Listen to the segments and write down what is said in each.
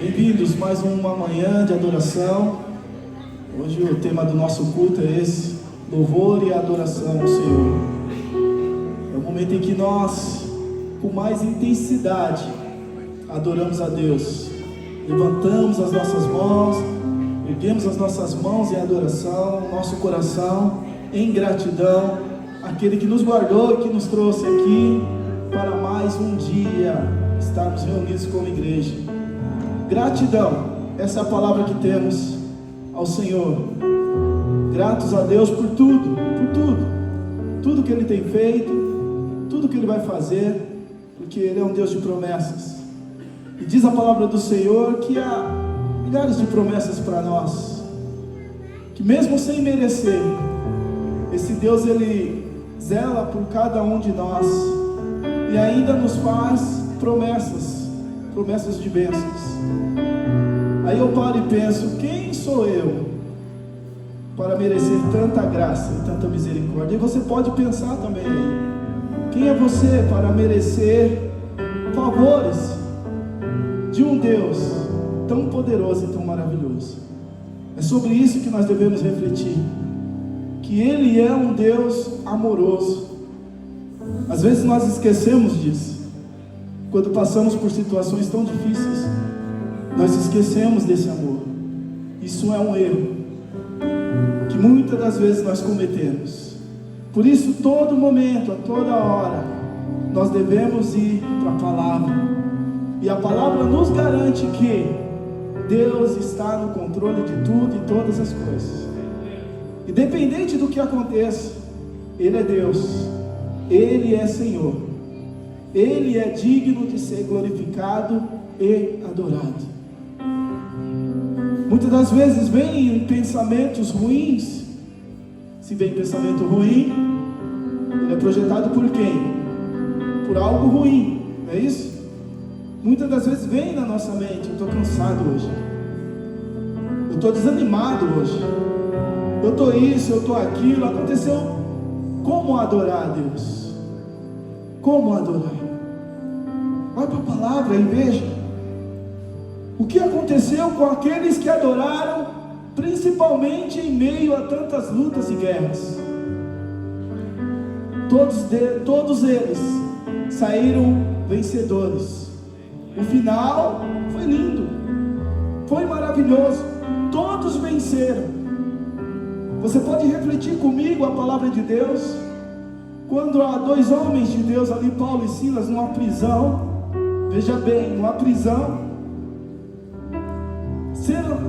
Bem-vindos mais uma manhã de adoração. Hoje o tema do nosso culto é esse: louvor e adoração ao Senhor. É o momento em que nós, com mais intensidade, adoramos a Deus. Levantamos as nossas mãos, erguemos as nossas mãos em adoração, nosso coração em gratidão àquele que nos guardou e que nos trouxe aqui para mais um dia estarmos reunidos como igreja. Gratidão, essa é a palavra que temos ao Senhor. Gratos a Deus por tudo, tudo que Ele tem feito, tudo que Ele vai fazer, porque Ele é um Deus de promessas. E diz a palavra do Senhor que há milhares de promessas para nós, que mesmo sem merecer, esse Deus Ele zela por cada um de nós e ainda nos faz promessas de bênçãos. Aí eu paro e penso: quem sou eu para merecer tanta graça e tanta misericórdia? E você pode pensar também aí: quem é você para merecer favores de um Deus tão poderoso e tão maravilhoso? É sobre isso que nós devemos refletir, que Ele é um Deus amoroso. Às vezes nós esquecemos disso. Quando passamos por situações tão difíceis, nós esquecemos desse amor. Isso é um erro que muitas das vezes nós cometemos. Por isso, todo momento, a toda hora, nós devemos ir para a palavra. E a palavra nos garante que Deus está no controle de tudo e todas as coisas. Independente do que aconteça, Ele é Deus, Ele é Senhor. Ele é digno de ser glorificado e adorado. Muitas das vezes vem pensamentos ruins. Se vem pensamento ruim, ele é projetado por quem? Por algo ruim, não é isso? Muitas das vezes vem na nossa mente: eu estou cansado hoje, eu estou desanimado hoje, eu estou isso, eu estou aquilo. Aconteceu. Como adorar a Deus? Como adorar? Vai para a palavra e veja o que aconteceu com aqueles que adoraram, principalmente em meio a tantas lutas e guerras. Todos eles saíram vencedores. O final foi lindo, foi maravilhoso. Todos venceram. Você pode refletir comigo a palavra de Deus? Quando há dois homens de Deus ali, Paulo e Silas, numa prisão. Veja bem, numa prisão.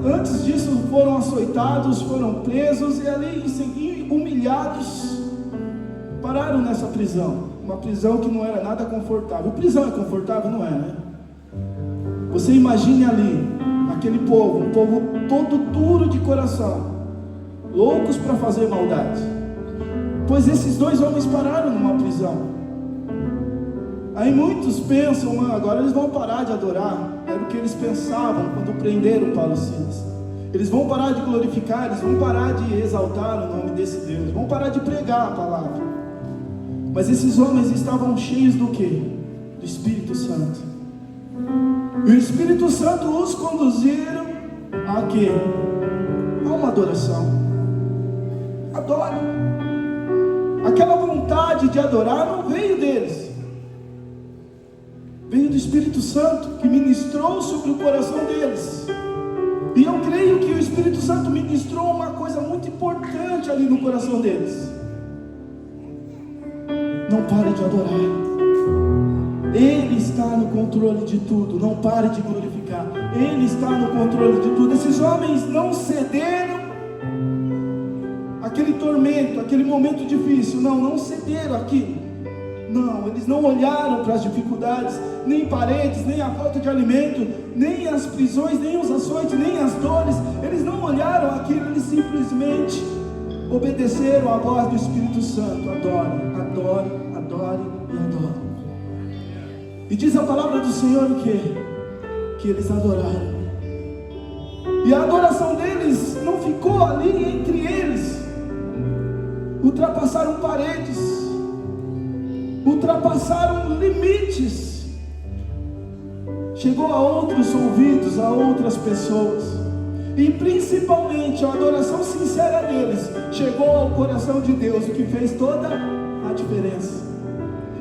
Antes disso foram açoitados, foram presos e ali humilhados. Pararam nessa prisão. Uma prisão que não era nada confortável. Prisão é confortável? Não é, né? Você imagine ali, aquele povo, um povo todo duro de coração, loucos para fazer maldade. Pois esses dois homens pararam numa prisão. Aí muitos pensam: agora eles vão parar de adorar. Era o que eles pensavam quando prenderam Paulo e Silas. Eles vão parar de glorificar, eles vão parar de exaltar o nome desse Deus, vão parar de pregar a palavra. Mas esses homens estavam cheios do quê? Do Espírito Santo. E o Espírito Santo os conduziram a quê? A uma adoração. Adore. Aquela vontade de adorar não veio deles, veio do Espírito Santo, que ministrou sobre o coração deles. E eu creio que o Espírito Santo ministrou uma coisa muito importante ali no coração deles: não pare de adorar. Ele está no controle de tudo. Não pare de glorificar. Ele está no controle de tudo. Esses homens não cederam aquele tormento, aquele momento difícil. Não cederam aquilo. Não, eles não olharam para as dificuldades, nem paredes, nem a falta de alimento, nem as prisões, nem os açoites, nem as dores. Eles não olharam aquilo, eles simplesmente obedeceram à voz do Espírito Santo. Adore, adore, adore e adore. E diz a palavra do Senhor o quê? Que eles adoraram. E a adoração deles não ficou ali entre eles. Ultrapassaram paredes, ultrapassaram limites. chegou a outros ouvidos, a outras pessoas. E principalmente a adoração sincera deles chegou ao coração de Deus, o que fez toda a diferença.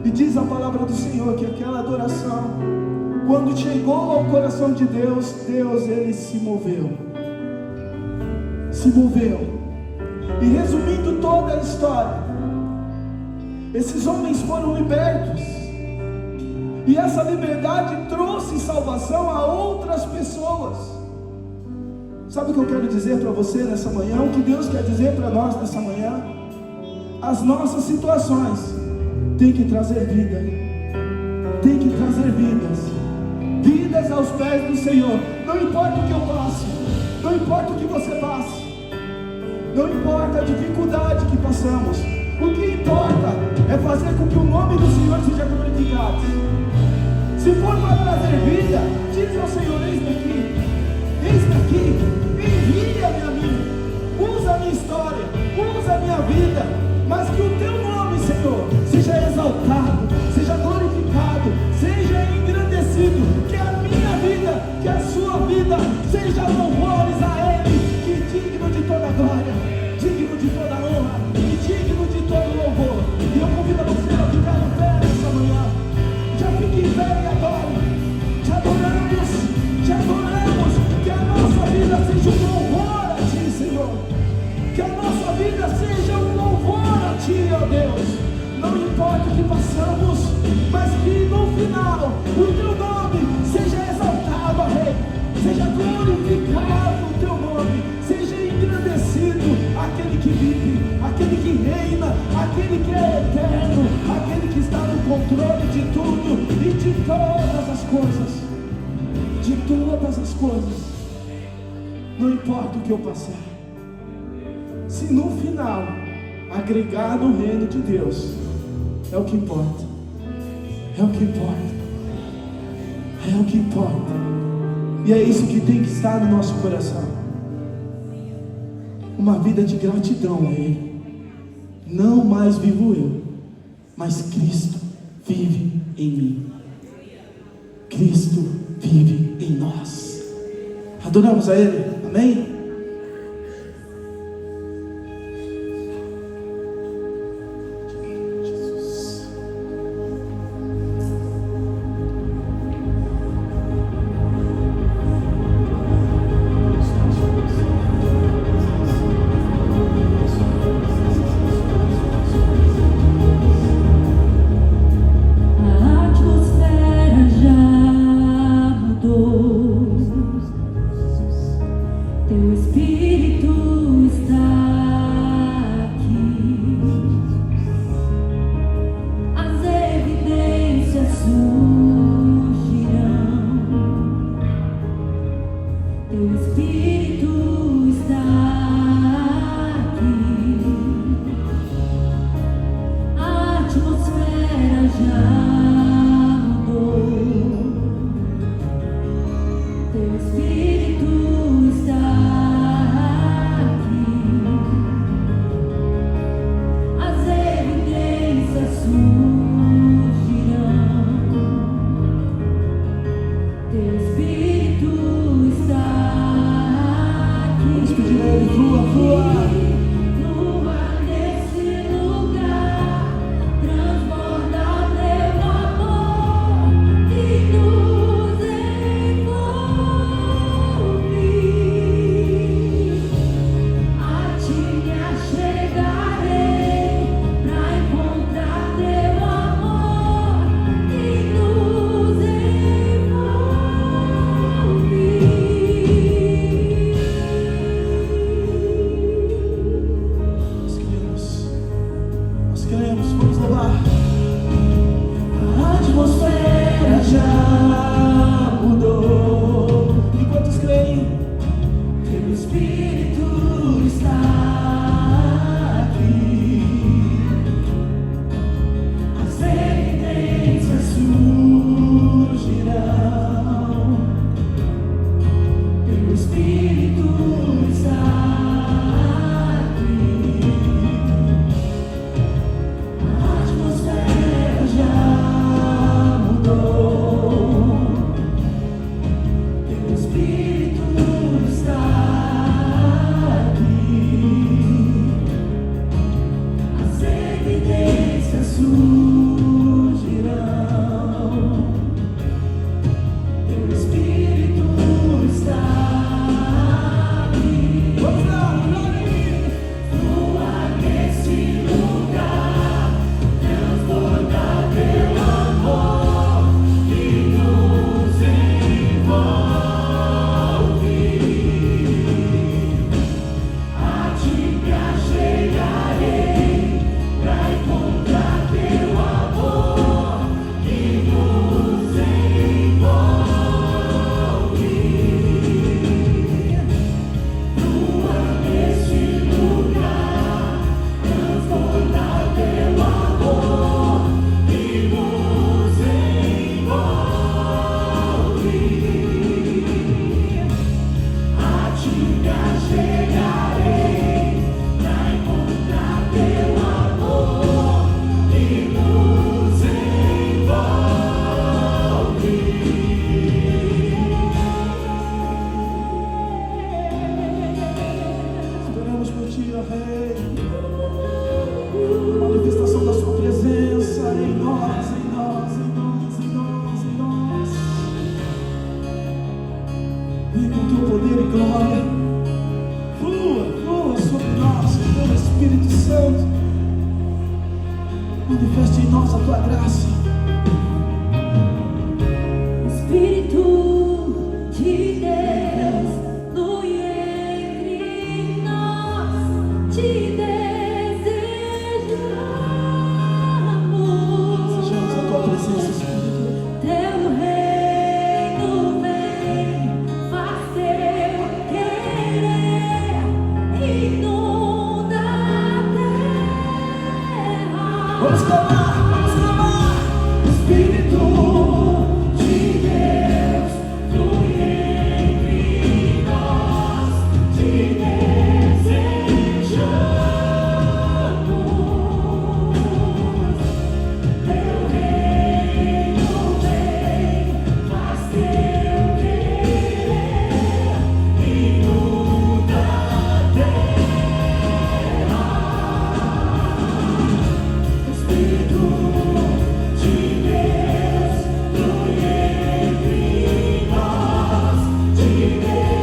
E diz a palavra do Senhor que aquela adoração, quando chegou ao coração de Deus, ele se moveu. Se moveu. E resumindo toda a história, esses homens foram libertos. E essa liberdade trouxe salvação a outras pessoas. Sabe o que eu quero dizer para você nessa manhã? O que Deus quer dizer para nós nessa manhã? As nossas situações têm que trazer vida. Tem que trazer vidas aos pés do Senhor. Não importa o que eu passe, não importa o que você passe, não importa a dificuldade que passamos. O que importa é fazer com que o nome do Senhor seja glorificado. Se for para trazer vida, diz ao Senhor: eis-me aqui, envia-me a mim, usa a minha história, usa a minha vida, mas que o teu nome, Senhor, seja exaltado, seja glorificado, seja engrandecido, que a minha vida, que a sua vida seja louvores a Ele, que digno de toda glória, digno de toda honra e digno de todo louvor. E eu convido você a ficar em pé nessa manhã. Já fique em pé e adore. Te adoramos, que a nossa vida seja um louvor a Ti, Senhor. Que a nossa vida seja um louvor a Ti, ó Deus. Não importa o que passamos, mas que no final o Teu nome seja exaltado, ó Rei. Seja glorificado o Teu nome, seja engrandecido aquele que vive, aquele que reina, aquele que é eterno, aquele que está no controle de tudo e de todas as coisas. De todas as coisas. Não importa o que eu passar, se no final agregar no reino de Deus, é o que importa. É o que importa. É o que importa. E é isso que tem que estar no nosso coração. Uma vida de gratidão a Ele. Não mais vivo eu, mas Cristo vive em mim. Cristo vive em nós. Adoramos a Ele. Amém? Vem com teu poder e glória. Flua, flua sobre nós, teu Espírito Santo. Manifeste em nós a tua graça. Espírito de Deus, flui entre nós, te desejamos. Sejamos a tua presença, Espírito. Teu reino vem, faz teu querer, inunda a terra. Vamos clamar, vamos clamar. Espírito de Deus, flui entre nós, te desejamos. Teu reino vem, faz teu querer, inunda a terra. Espírito de Deus, flui entre nós, te desejamos.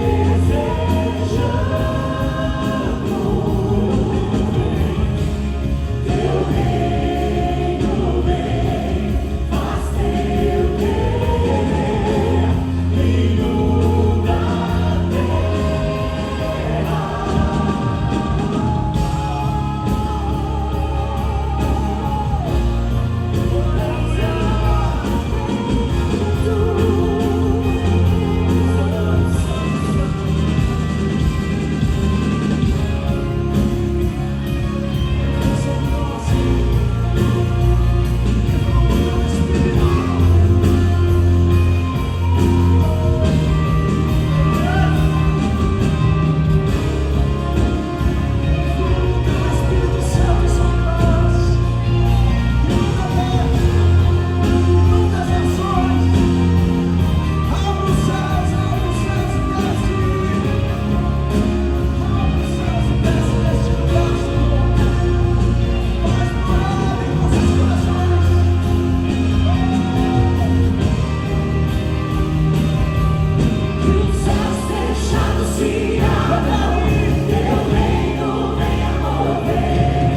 Teu reino vem, faz teu querer, inunda a Espírito Santo sobre nós. Inunda as nações. Abre os céus e desce. Abre os céus e desce neste lugar, Senhor. Faz morada em nossos corações. Que os céus fechados se abram, teu reino venha mover.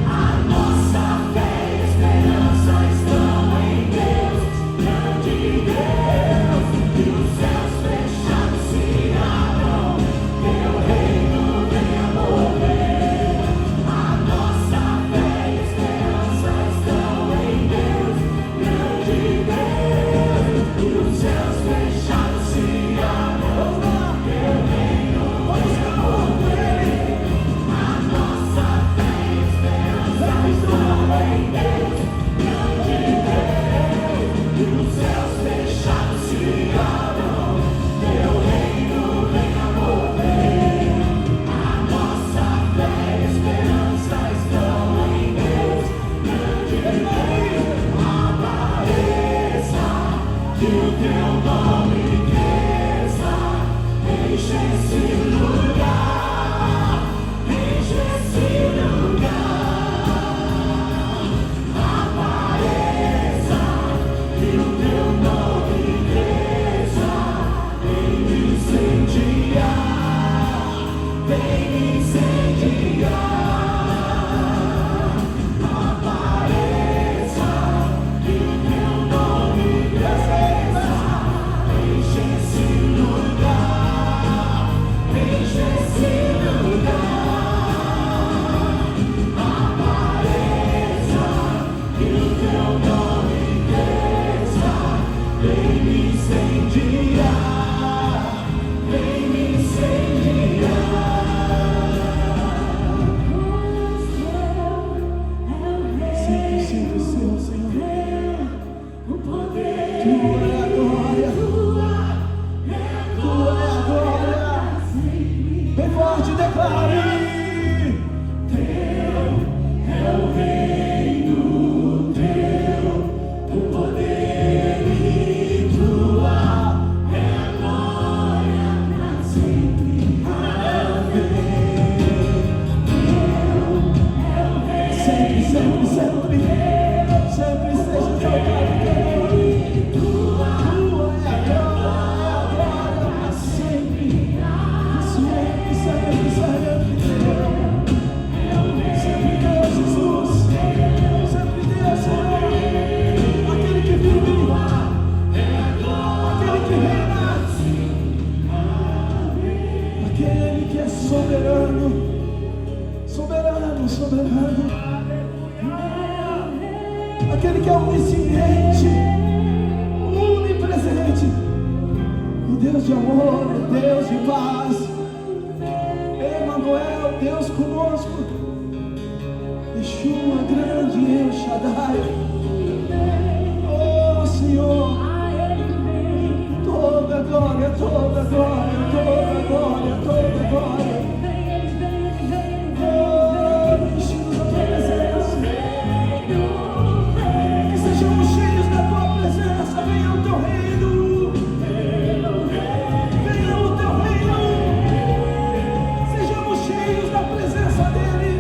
A nossa fé e esperança estão em Deus, grande Deus. Que os céus fechados se abram, teu reino venha mover. A nossa fé e esperança estão em Deus, grande Deus. Que os céus fechados se abram, teu reino venha mover. A nossa fé e esperança estão em Deus, grande Deus. Que os céus fechados se abram, teu reino venha mover. A nossa fé e esperança estão em Deus, grande Deus. Apareça, que o teu nome cresça, enche esse lugar, enche esse lugar. Apareça, que o teu nome cresça, vem me incendiar, vem me incendiar. Apareça, que o teu nome cresça, enche esse lugar, enche esse lugar. Apareça, que o teu nome cresça, vem me incendiar, vem me incendiar. Sempre, sempre, Senhor, Senhor. O poder, Tua é a glória, Tua é a glória. Bem forte, declare. Teu é o reino, teu o poder e tua é a glória pra sempre. Sempre, sempre, sempre, sempre seja exaltado. Tua é a glória pra sempre. soberano, soberano, soberano, aquele que é onisciente, onipresente, o Deus de amor, o Deus de paz, Emmanuel, Deus conosco, Yeshua grande, El Shaddai, oh Senhor, toda glória, toda glória, toda glória, toda glória, oh, enche-nos da tua presença, que sejamos cheios da tua presença, venha o teu reino, venha o teu reino, sejamos cheios da presença dele.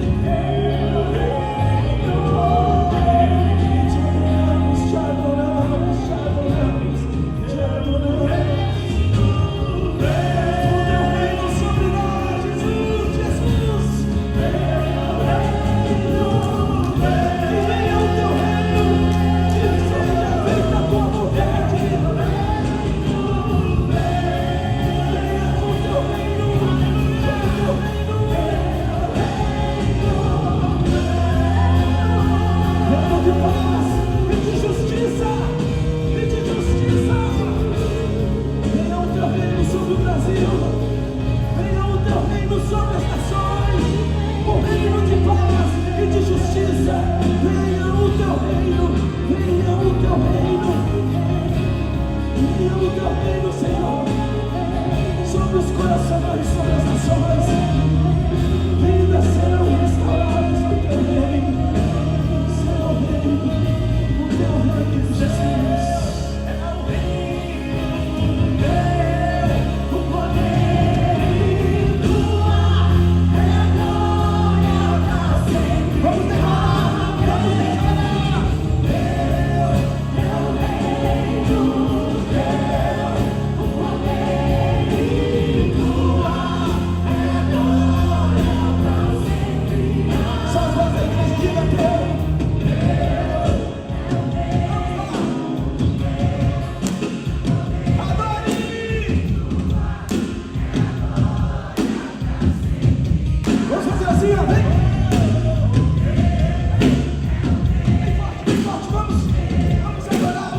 Te adoramos, te adoramos, te adoramos. O teu reino sobre nós, Jesus, Jesus. Que venha o teu reino, que seja feita a tua vontade. Venha com o teu reino, venha com o teu reino. Reino de paz e de justiça, e de justiça. Venha o teu reino sobre o Brasil, venha o teu reino sobre as nações, o reino de paz e de justiça. Venha o teu reino, venha o teu reino, venha o teu reino, Senhor, sobre os corações, sobre as nações. Vidas serão restauradas no teu reino, seu reino, o teu reino, Jesus. O poder tua é glória pra sempre. Vamos declarar, vamos declarar. Teu reino, o poder tua é glória pra sempre. Só as vozes da igreja, diga teu. Vamos fazer assim, ó, vem! Bem forte, vamos adorar,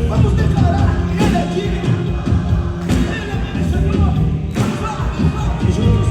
vamos declarar que Ele é digno, Ele é merecedor. Vamos lá, e juntos,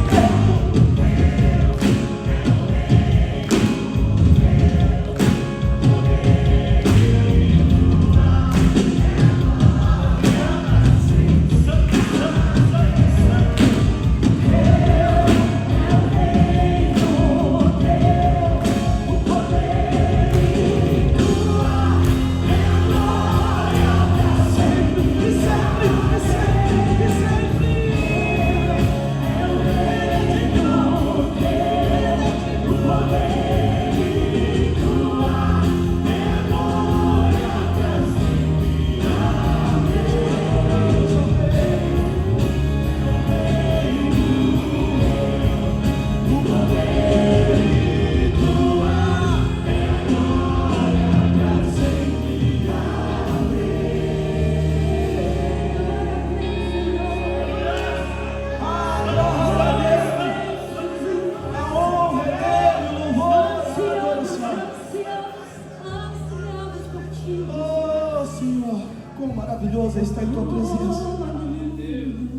maravilhoso é estar em tua presença.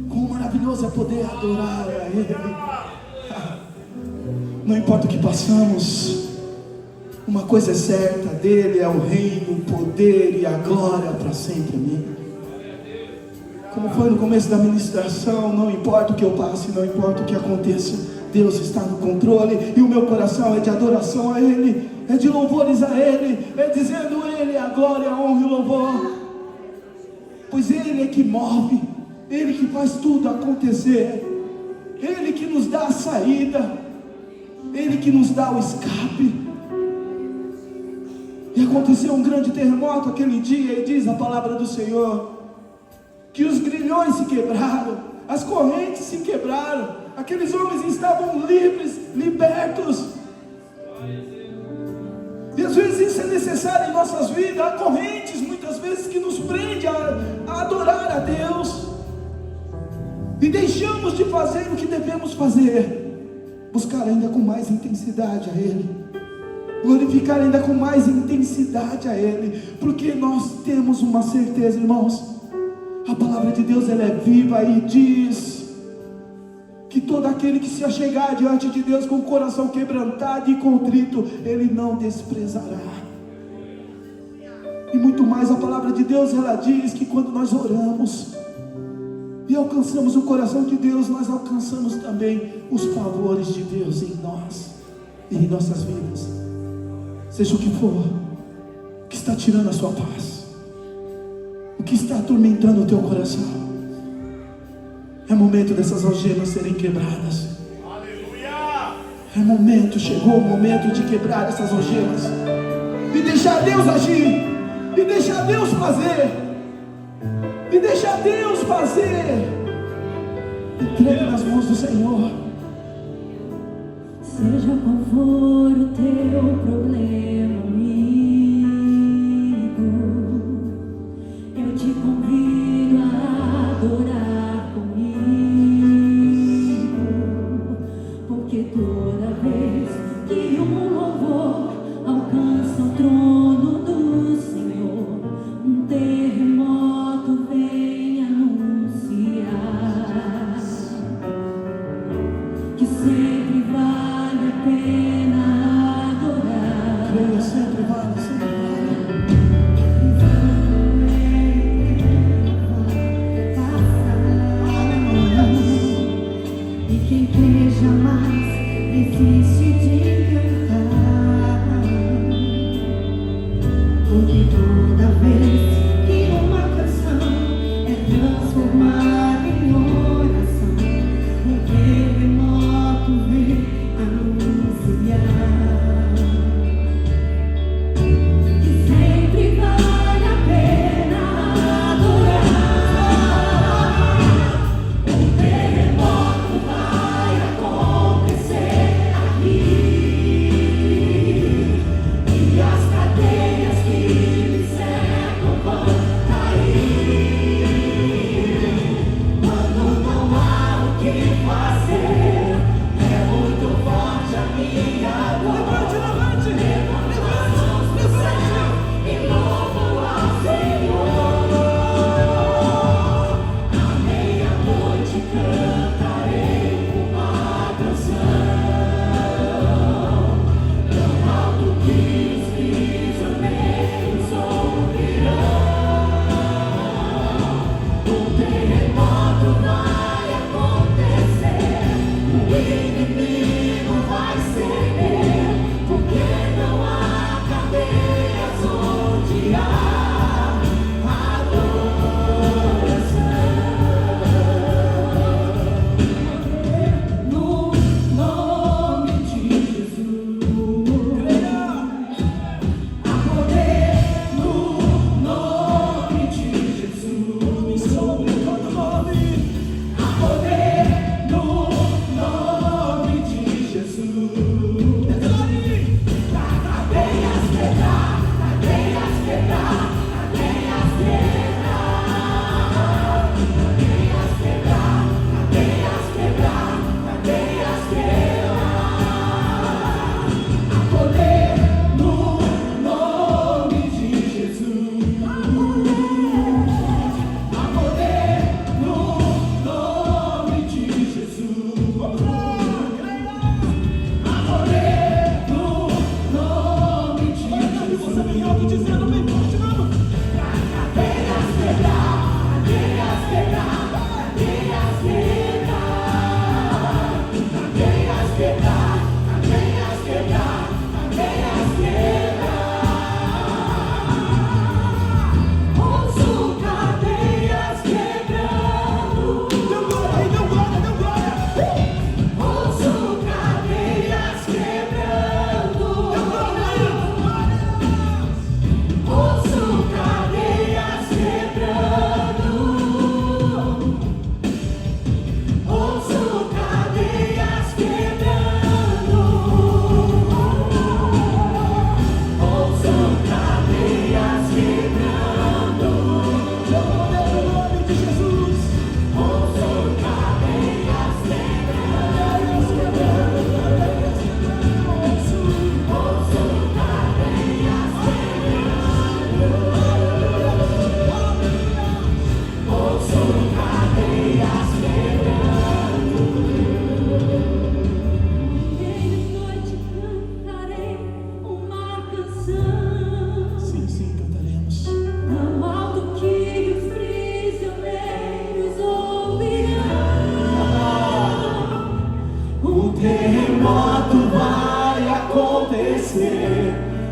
Quão maravilhoso é poder adorar a Ele. Não importa o que passamos, uma coisa é certa: dele é o reino, o poder e a glória para sempre. Amém. Como foi no começo da ministração, não importa o que eu passe, não importa o que aconteça, Deus está no controle, e o meu coração é de adoração a Ele, é de louvores a Ele, é dizendo a Ele a glória, a honra e o louvor, pois Ele é que move, Ele que faz tudo acontecer, Ele que nos dá a saída, Ele que nos dá o escape. E aconteceu um grande terremoto aquele dia, e diz a palavra do Senhor que os grilhões se quebraram, as correntes se quebraram, aqueles homens estavam livres, libertos. E às vezes isso é necessário em nossas vidas. Há correntes muitas vezes que nos prende a adorar a Deus. e deixamos de fazer o que devemos fazer, buscar ainda com mais intensidade a Ele, glorificar ainda com mais intensidade a Ele, porque nós temos uma certeza, irmãos, a palavra de Deus ela é viva e diz que todo aquele que se achegar diante de Deus com o coração quebrantado e contrito, Ele não desprezará. E muito mais, a palavra de Deus ela diz que quando nós oramos e alcançamos o coração de Deus, nós alcançamos também os favores de Deus em nós e em nossas vidas. Seja o que for que está tirando a sua paz, o que está atormentando o teu coração, é momento dessas algemas serem quebradas. Aleluia! É momento, chegou o momento de quebrar essas algemas e deixar Deus agir, e deixar Deus fazer, e deixar Deus fazer. Entregue nas mãos do Senhor. Seja qual for o teu problema, amigo, eu te convido a adorar comigo, porque toda vez que um louvor alcança o trono do Senhor, um terremoto vem anunciar que sempre vale a pena adorar.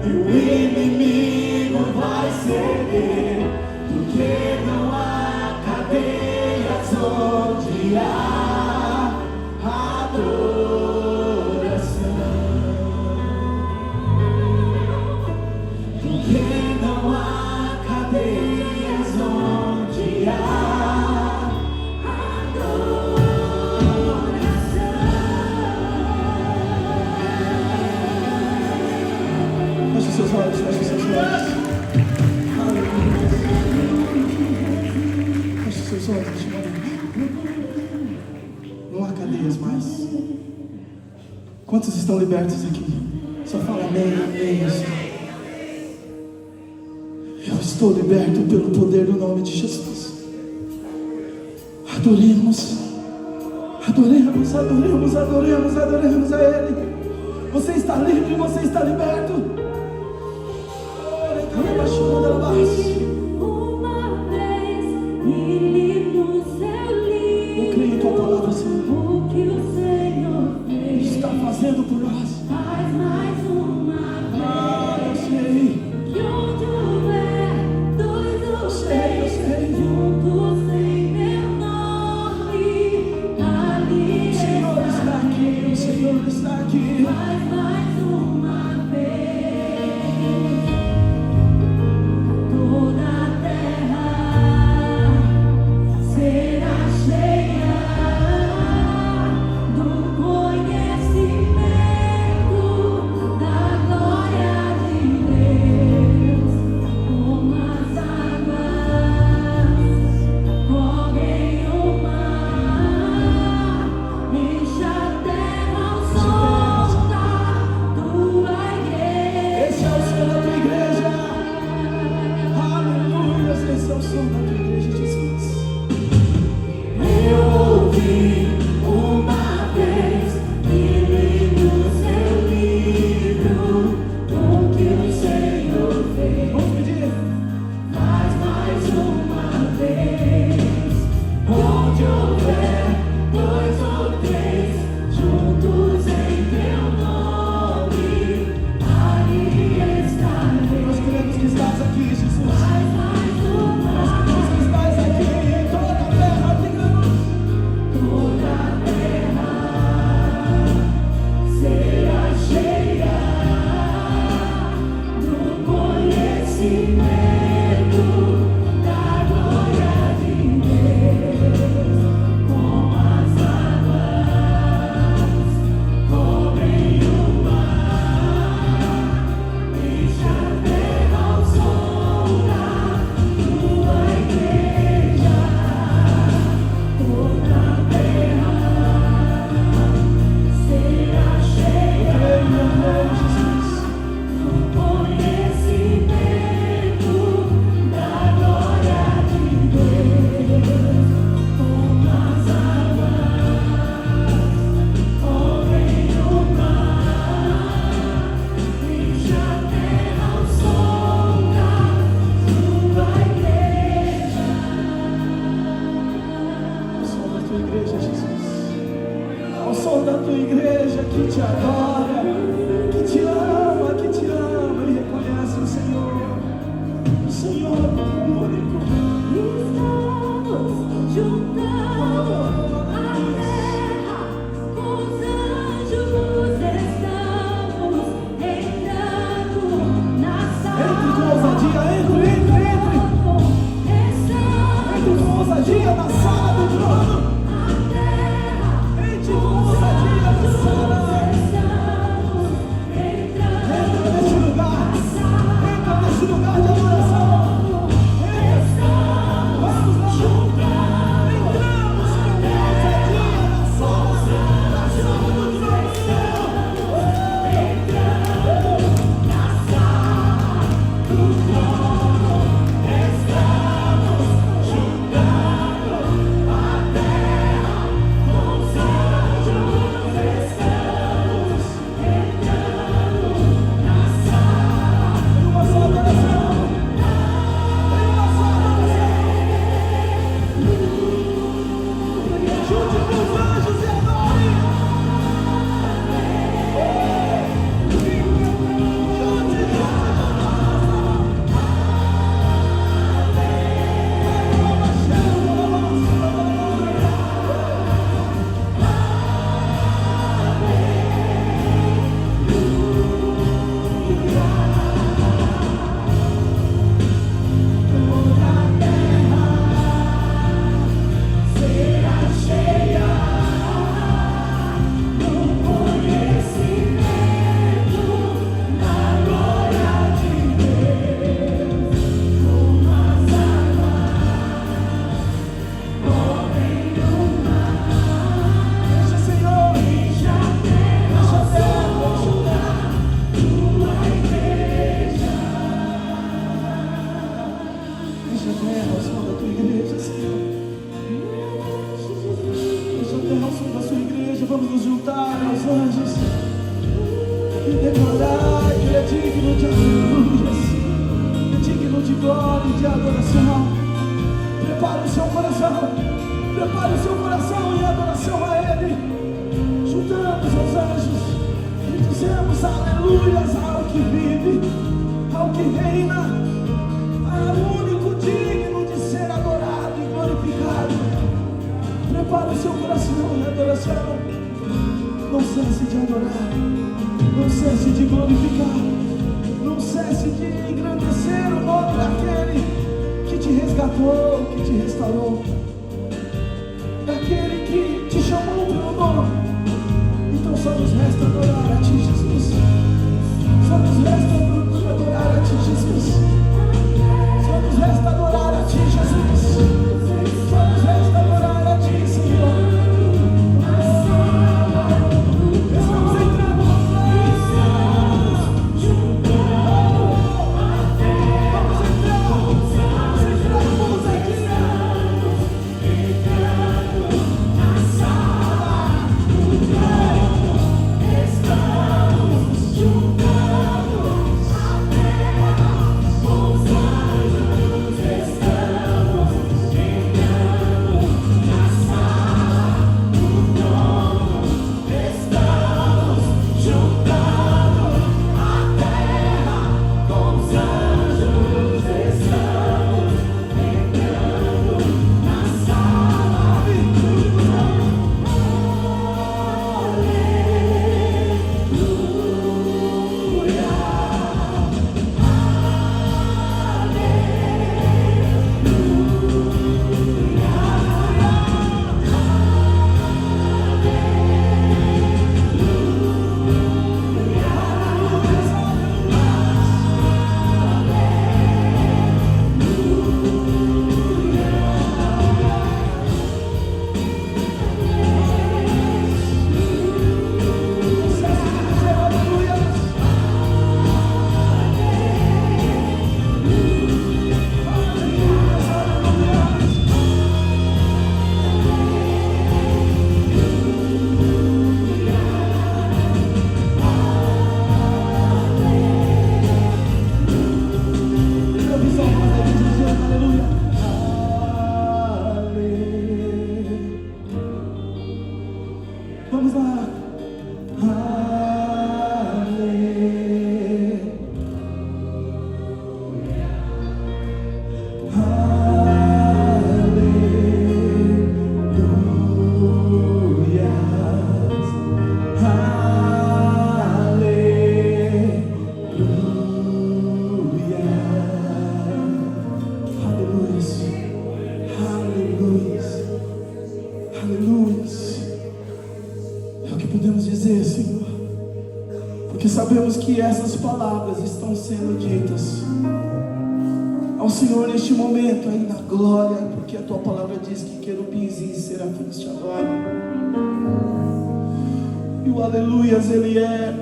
e o inimigo vai ceder, porque não há cadeias onde há adoração. Porque não há cadeias onde há feche seus olhos, feche seus olhos. Aleluia. Feche seus olhos neste momento. Não há cadeias mais. Quantos estão libertos aqui? Só fala amém, amém. Eu estou liberto pelo poder do nome de Jesus. Adoremos, adoremos, adoremos, adoremos, adoremos a Ele. Você está livre, você está liberto. Uma vez Ele nos deu livre. Eu creio em tua palavra, Senhor. O que o Senhor fez Está fazendo por nós. faz mais uma Eu vez. sei. Que onde houver dois ou três juntos em meu nome, ali O Senhor está aqui, o Senhor está aqui. faz mais uma vez. Toda a terra será cheia do conhecimento da glória de Deus, como as águas cobrem o mar, enche a terra ao som da tua igreja. Esse é o som da tua igreja. Aleluia, esse é o som da tua igreja, Jesus. Eu ouvi uma vez Ele nos deu livro, o que o Senhor fez Vamos pedir. faz mais uma vez. Onde houver dois ou três juntos em teu nome, ali estarei. Nós queremos que estás aqui, Jesus. Faz mais uma Nós queremos que estás aqui em toda a terra, digamos. Toda a terra será cheia do conhecimento da glória de Deus, como as águas cobrem o mar, enche a terra ao som da tua igreja. Toda a terra será cheia Creio, Jesus. do conhecimento da glória de Deus, como as águas cobrem o mar, enche a terra ao som da tua igreja. O som da tua igreja, Jesus. O som da tua igreja que te adora, que te ama e reconhece o Senhor. O Senhor é único. Estamos juntando a terra com os anjos, estamos entrando na sala. Entre com ousadia, entre. Entre com ousadia na sala do trono. Entre com ousadia na sala. o seu coração. Prepare o seu coração em adoração a Ele. Juntamos os anjos e dizemos aleluias ao que vive, ao que reina, ao único digno de ser adorado e glorificado. Prepare o seu coração em adoração. Não cesse de adorar, não cesse de glorificar, não cesse de engrandecer o nome daquele que te resgatou, que te restaurou, daquele que te chamou pelo nome. Então só nos resta adorar a Ti, Jesus. Só nos resta adorar a Ti, Jesus. Só nos resta adorar a Ti, Jesus. Só nos resta adorar a Ti, Senhor. Estamos entrando no sabemos que essas palavras estão sendo ditas ao Senhor neste momento, aí na glória, porque a Tua palavra diz que querubins e serafins te adoram. E o aleluias, ele é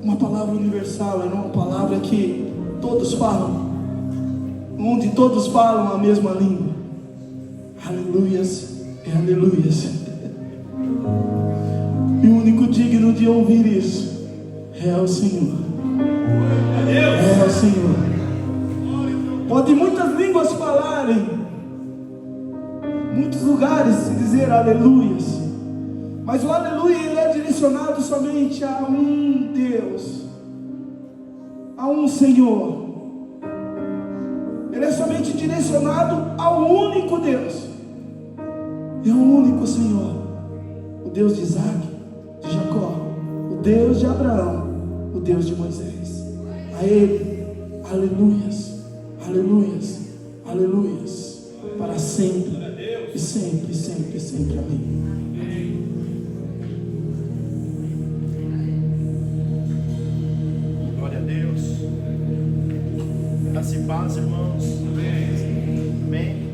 uma palavra universal, é uma palavra que todos falam, onde todos falam a mesma língua. Aleluias é aleluias. E o único digno de ouvir isso é o Senhor. É o Senhor. Pode muitas línguas falarem, muitos lugares se dizer aleluias, mas o aleluia ele é direcionado somente a um Deus, a um Senhor. Ele é somente direcionado ao único Deus. É o único Senhor, o Deus de Isaac, de Jacó, o Deus de Abraão, o Deus de Moisés. A Ele, aleluias, aleluias, aleluias, para sempre, e sempre, sempre, sempre. Amém. Glória a Deus. Graça e paz, irmãos. Amém.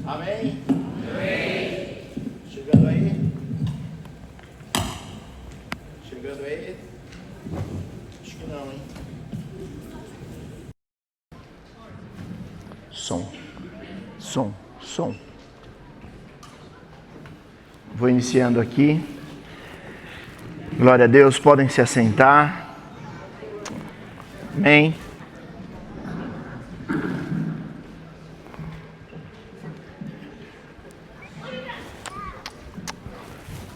Amém. Amém. Chegando aí. Chegando aí. Acho que não, hein? Som. Vou iniciando aqui. Glória a Deus, podem se assentar. Amém.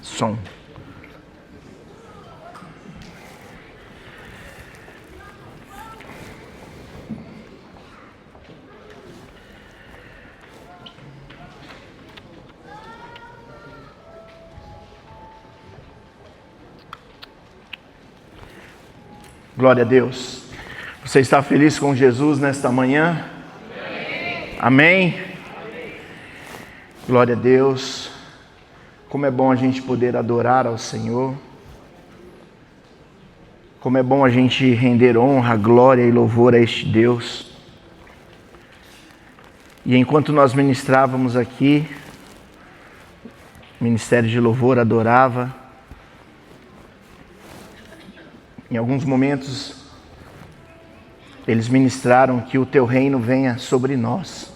Som. Glória a Deus. Você está feliz com Jesus nesta manhã? Amém? Amém? Glória a Deus. Como é bom a gente poder adorar ao Senhor. Como é bom a gente render honra, glória e louvor a este Deus. E enquanto nós ministrávamos aqui, o Ministério de Louvor adorava. Em alguns momentos, eles ministraram que o Teu reino venha sobre nós.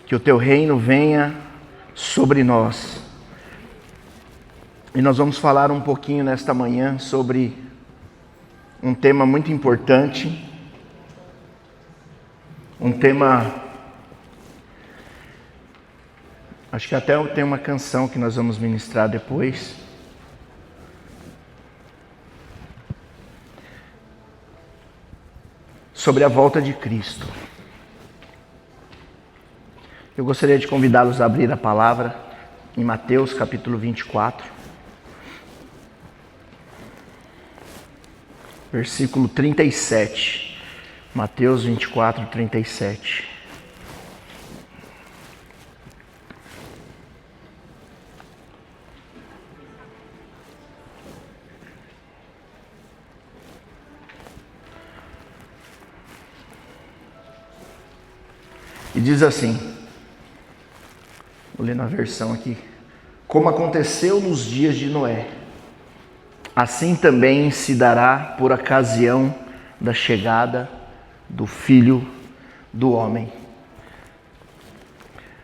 Que o Teu reino venha sobre nós. E nós vamos falar um pouquinho nesta manhã sobre um tema muito importante. Um tema... Acho que até tem uma canção que nós vamos ministrar depois. Sobre a volta de Cristo. Eu gostaria de convidá-los a abrir a palavra em Mateus capítulo 24, versículo 37. Mateus 24, 37. E diz assim, vou ler na versão aqui: como aconteceu nos dias de Noé, assim também se dará por ocasião da chegada do Filho do Homem.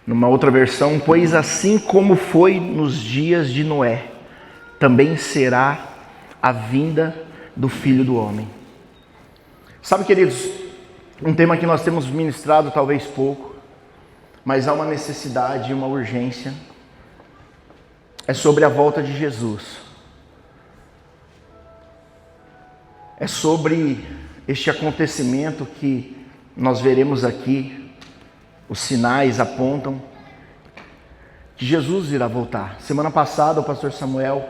Numa outra versão, pois assim como foi nos dias de Noé, também será a vinda do Filho do Homem. Sabe, queridos, um tema que nós temos ministrado talvez pouco, mas há uma necessidade e uma urgência, é sobre a volta de Jesus. É sobre este acontecimento que nós veremos aqui, os sinais apontam que Jesus irá voltar. Semana passada o pastor Samuel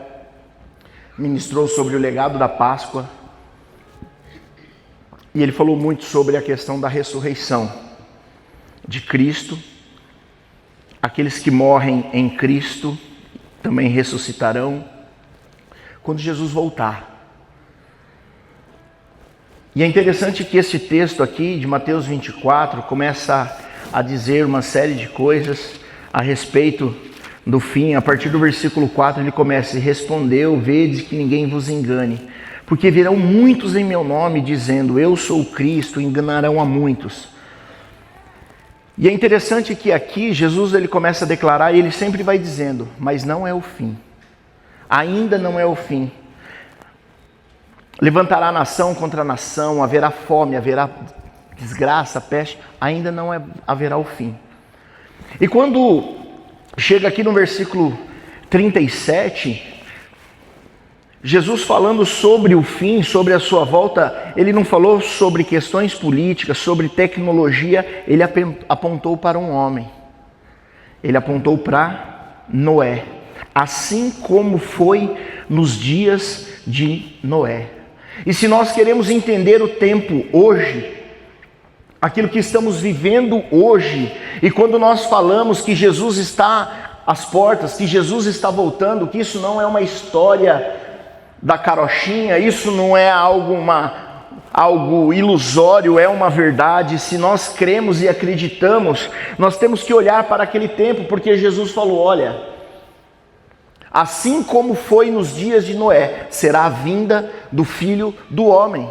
ministrou sobre o legado da Páscoa, e ele falou muito sobre a questão da ressurreição de Cristo. Aqueles que morrem em Cristo também ressuscitarão quando Jesus voltar. E é interessante que esse texto aqui de Mateus 24 começa a dizer uma série de coisas a respeito do fim. A partir do versículo 4 ele começa: e respondeu, vede que ninguém vos engane, porque virão muitos em meu nome dizendo, eu sou o Cristo, e enganarão a muitos. E é interessante que aqui Jesus ele começa a declarar, e ele sempre vai dizendo, mas não é o fim. Ainda não é o fim. Levantará nação contra nação, haverá fome, haverá desgraça, peste, ainda não haverá o fim. E quando chega aqui no versículo 37, Jesus falando sobre o fim, sobre a sua volta, ele não falou sobre questões políticas, sobre tecnologia, ele apontou para um homem. Ele apontou para Noé. Assim como foi nos dias de Noé. E se nós queremos entender o tempo hoje, aquilo que estamos vivendo hoje, e quando nós falamos que Jesus está às portas, que Jesus está voltando, que isso não é uma história da carochinha, isso não é algo ilusório, é uma verdade. Se nós cremos e acreditamos, nós temos que olhar para aquele tempo, porque Jesus falou, olha, assim como foi nos dias de Noé, será a vinda do Filho do Homem.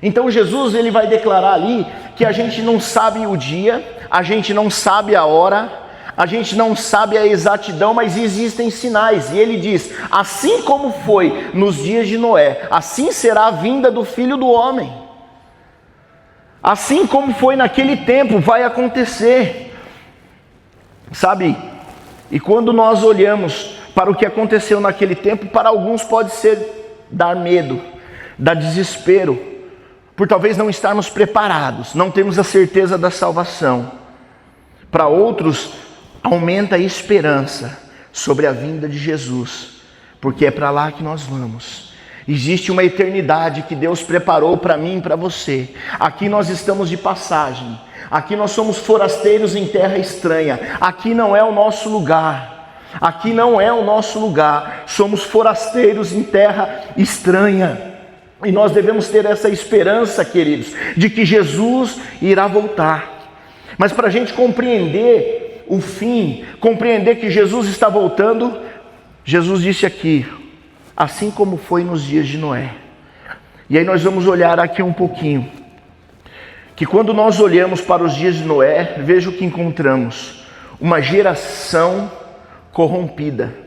Então Jesus ele vai declarar ali que a gente não sabe o dia, a gente não sabe a hora, a gente não sabe a exatidão, mas existem sinais. E ele diz, assim como foi nos dias de Noé, assim será a vinda do Filho do Homem. Assim como foi naquele tempo, vai acontecer. Sabe, E quando nós olhamos para o que aconteceu naquele tempo, para alguns pode ser dar medo, dar desespero, por talvez não estarmos preparados, não termos a certeza da salvação. Para outros, aumenta a esperança sobre a vinda de Jesus, porque é para lá que nós vamos. Existe uma eternidade que Deus preparou para mim e para você. Aqui nós estamos de passagem. Aqui nós somos forasteiros em terra estranha. Aqui não é o nosso lugar. Aqui não é o nosso lugar. Somos forasteiros em terra estranha. E nós devemos ter essa esperança, queridos, de que Jesus irá voltar. Mas para a gente compreender o fim, compreender que Jesus está voltando, Jesus disse aqui: assim como foi nos dias de Noé. E aí nós vamos olhar aqui um pouquinho, que quando nós olhamos para os dias de Noé, veja o que encontramos: uma geração corrompida.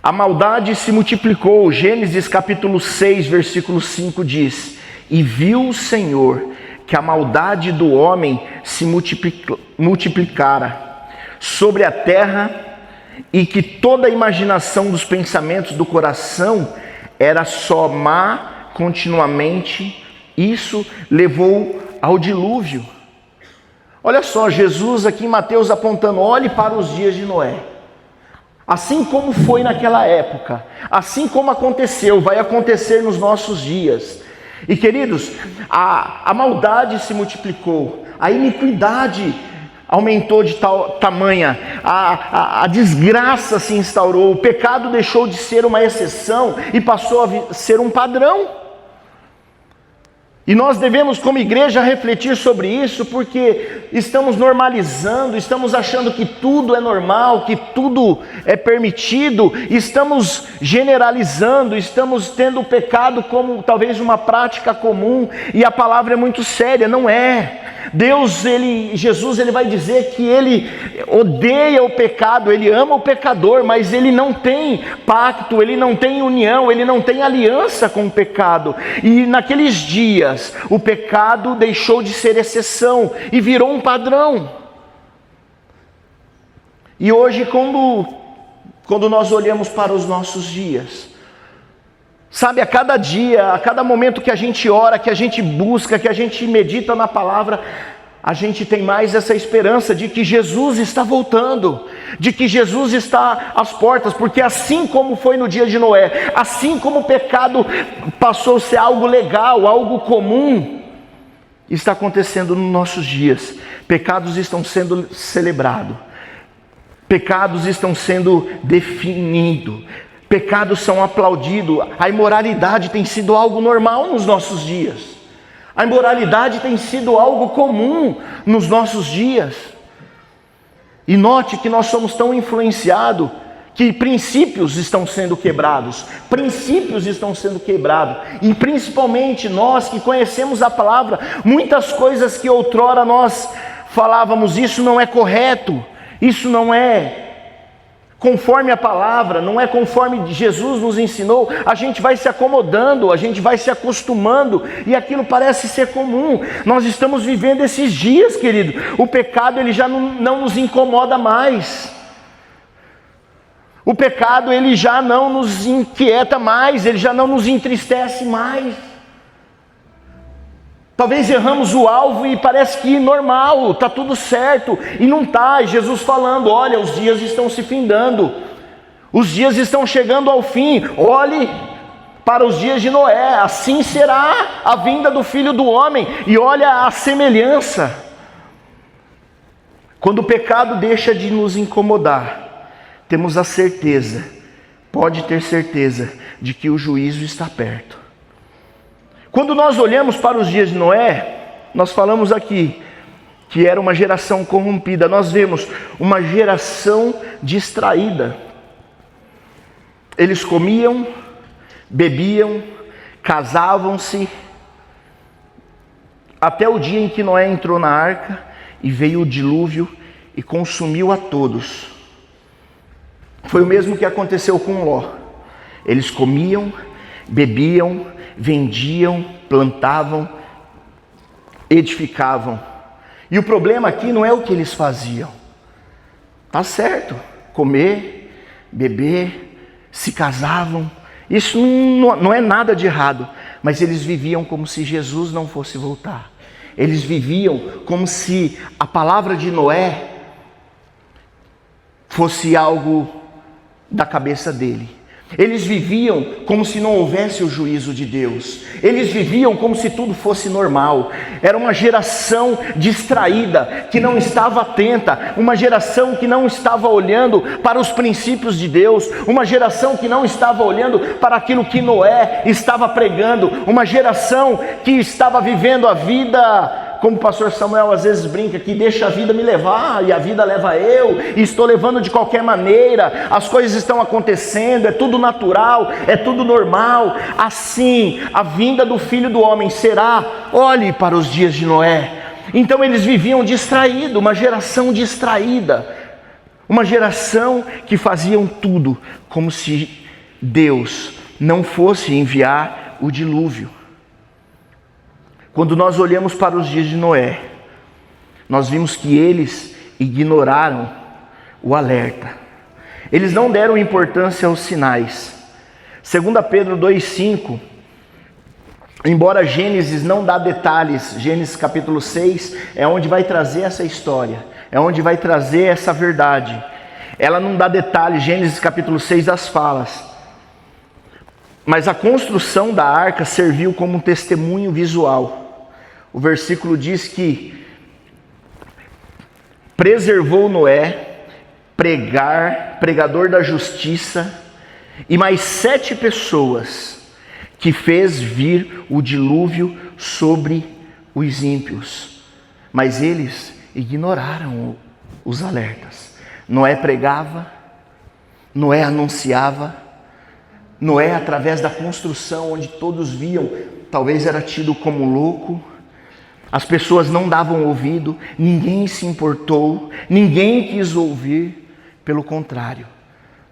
A maldade se multiplicou. Gênesis capítulo 6, versículo 5 diz: e viu o Senhor que a maldade do homem se multiplicara sobre a terra, e que toda a imaginação dos pensamentos do coração era só má continuamente. Isso levou ao dilúvio. Olha só, Jesus aqui em Mateus apontando: olhe para os dias de Noé. Assim como foi naquela época, assim como aconteceu, vai acontecer nos nossos dias. E queridos, a maldade se multiplicou, a iniquidade aumentou de tal tamanha, a desgraça se instaurou, o pecado deixou de ser uma exceção e passou a ser um padrão. E nós devemos, como igreja, refletir sobre isso, porque estamos normalizando, estamos achando que tudo é normal, que tudo é permitido, estamos generalizando, estamos tendo o pecado como talvez uma prática comum, e a palavra é muito séria, não é. Jesus vai dizer que ele odeia o pecado, ele ama o pecador, mas ele não tem pacto, ele não tem união, ele não tem aliança com o pecado. E naqueles dias, o pecado deixou de ser exceção e virou um padrão. E hoje, quando nós olhamos para os nossos dias, sabe, a cada dia, a cada momento que a gente ora, que a gente busca, que a gente medita na palavra, a gente tem mais essa esperança de que Jesus está voltando, de que Jesus está às portas, porque assim como foi no dia de Noé, assim como o pecado passou a ser algo legal, algo comum, está acontecendo nos nossos dias. Pecados estão sendo celebrados, pecados estão sendo definidos, pecados são aplaudidos, a imoralidade tem sido algo normal nos nossos dias. A imoralidade tem sido algo comum nos nossos dias. E note que nós somos tão influenciados que princípios estão sendo quebrados. Princípios estão sendo quebrados. E principalmente nós que conhecemos a palavra, muitas coisas que outrora nós falávamos, isso não é correto, isso não é conforme a palavra, não é conforme Jesus nos ensinou, a gente vai se acomodando, a gente vai se acostumando, e aquilo parece ser comum. Nós estamos vivendo esses dias, querido, o pecado ele já não nos incomoda mais, o pecado ele já não nos inquieta mais, ele já não nos entristece mais. Talvez erramos o alvo e parece que normal, está tudo certo, e não está. Jesus falando: olha, os dias estão se findando, os dias estão chegando ao fim, olhe para os dias de Noé, assim será a vinda do Filho do Homem. E olha a semelhança, quando o pecado deixa de nos incomodar, temos a certeza, pode ter certeza, de que o juízo está perto. Quando nós olhamos para os dias de Noé, nós falamos aqui que era uma geração corrompida. Nós vemos uma geração distraída. Eles comiam, bebiam, casavam-se, até o dia em que Noé entrou na arca e veio o dilúvio e consumiu a todos. Foi o mesmo que aconteceu com Ló. Eles comiam, bebiam, vendiam, plantavam, edificavam. E o problema aqui não é o que eles faziam. Tá certo, comer, beber, se casavam. Isso não é nada de errado, mas eles viviam como se Jesus não fosse voltar. Eles viviam como se a palavra de Noé fosse algo da cabeça dele. Eles viviam como se não houvesse o juízo de Deus. Eles viviam como se tudo fosse normal. Era uma geração distraída, que não estava atenta. Uma geração que não estava olhando para os princípios de Deus. Uma geração que não estava olhando para aquilo que Noé estava pregando. Uma geração que estava vivendo a vida, como o pastor Samuel às vezes brinca, que deixa a vida me levar e a vida leva eu, e estou levando de qualquer maneira, as coisas estão acontecendo, é tudo natural, é tudo normal. Assim a vinda do Filho do Homem será. Olhe para os dias de Noé. Então eles viviam distraídos, uma geração distraída, uma geração que faziam tudo como se Deus não fosse enviar o dilúvio. Quando nós olhamos para os dias de Noé, nós vimos que eles ignoraram o alerta. Eles não deram importância aos sinais. 2 Pedro 2,5, embora Gênesis não dá detalhes, Gênesis capítulo 6 é onde vai trazer essa história, é onde vai trazer essa verdade. Ela não dá detalhes, Gênesis capítulo 6 as falas. Mas a construção da arca serviu como um testemunho visual. O versículo diz que preservou Noé, pregador da justiça, e mais 7 pessoas, que fez vir o dilúvio sobre os ímpios. Mas eles ignoraram os alertas. Noé pregava, Noé anunciava, Noé, através da construção, onde todos viam, talvez era tido como louco. As pessoas não davam ouvido, ninguém se importou, ninguém quis ouvir. Pelo contrário,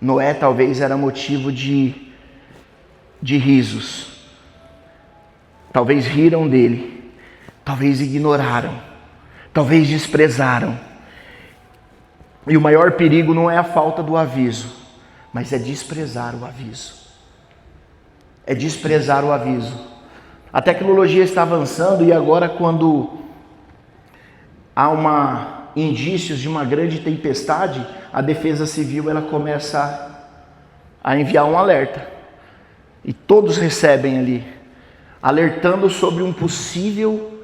Noé talvez era motivo de risos. Talvez riram dele, talvez ignoraram, talvez desprezaram. E o maior perigo não é a falta do aviso, mas é desprezar o aviso. É desprezar o aviso. A tecnologia está avançando e agora, quando há indícios de uma grande tempestade, a Defesa Civil ela começa a enviar um alerta. E todos recebem ali, alertando sobre um possível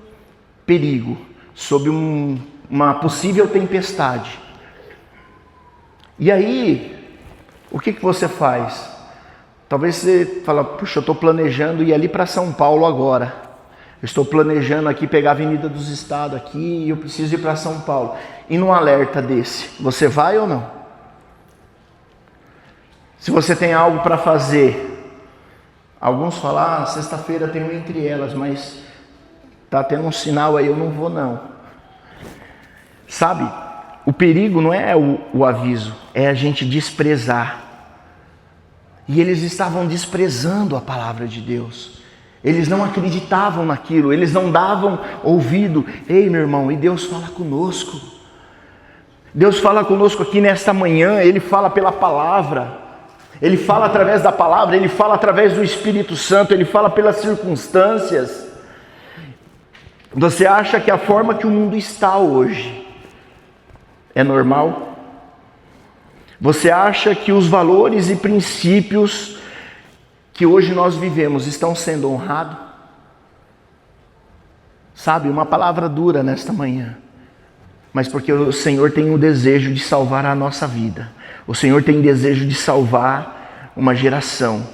perigo, sobre uma possível tempestade. E aí, o que você faz? Talvez você fala, puxa, eu estou planejando ir ali para São Paulo agora. Eu estou planejando aqui pegar a Avenida dos Estados aqui e eu preciso ir para São Paulo. E num alerta desse, você vai ou não? Se você tem algo para fazer, alguns falam, sexta-feira tem um entre elas, mas está tendo um sinal aí, eu não vou não. Sabe, o perigo não é o aviso, é a gente desprezar. E eles estavam desprezando a palavra de Deus. Eles não acreditavam naquilo, eles não davam ouvido. Ei, meu irmão, e Deus fala conosco. Deus fala conosco aqui nesta manhã, Ele fala pela palavra. Ele fala através da palavra, Ele fala através do Espírito Santo, Ele fala pelas circunstâncias. Você acha que a forma que o mundo está hoje é normal? Você acha que os valores e princípios que hoje nós vivemos estão sendo honrados? Sabe, uma palavra dura nesta manhã, mas porque o Senhor tem o desejo de salvar a nossa vida. O Senhor tem desejo de salvar uma geração.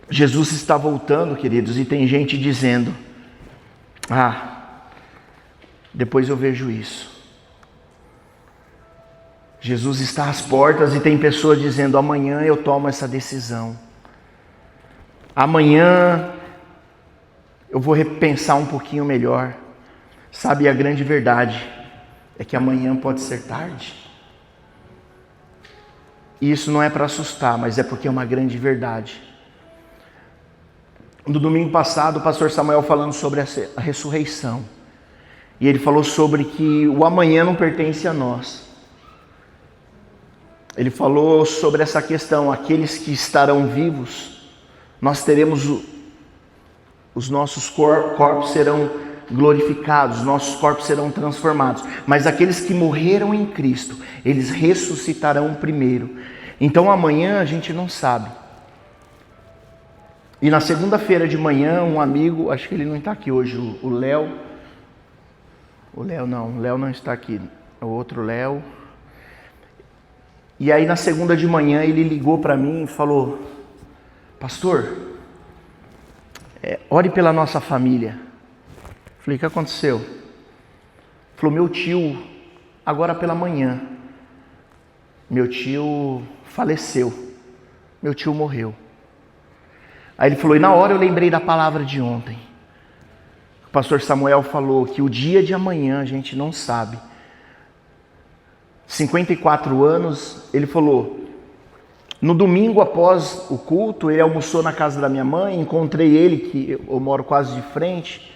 Jesus está voltando, queridos, e tem gente dizendo, depois eu vejo isso. Jesus está às portas e tem pessoas dizendo, amanhã eu tomo essa decisão. Amanhã eu vou repensar um pouquinho melhor. Sabe, a grande verdade é que amanhã pode ser tarde. E isso não é para assustar, mas é porque é uma grande verdade. No domingo passado, o pastor Samuel falando sobre a ressurreição. E ele falou sobre que o amanhã não pertence a nós. ele falou sobre essa questão, aqueles que estarão vivos, nós teremos, os nossos corpos serão glorificados, nossos corpos serão transformados, mas aqueles que morreram em Cristo, eles ressuscitarão primeiro. Então amanhã a gente não sabe. E na segunda-feira de manhã, um amigo, acho que ele não está aqui hoje, o Léo não está aqui, o outro Léo. E aí na segunda de manhã ele ligou para mim e falou: pastor, ore pela nossa família. Falei: o que aconteceu? Ele falou: meu tio, agora pela manhã, meu tio faleceu, meu tio morreu. Aí ele falou: e na hora eu lembrei da palavra de ontem. O pastor Samuel falou que o dia de amanhã a gente não sabe. 54 anos, ele falou, no domingo após o culto, ele almoçou na casa da minha mãe, encontrei ele, que eu moro quase de frente,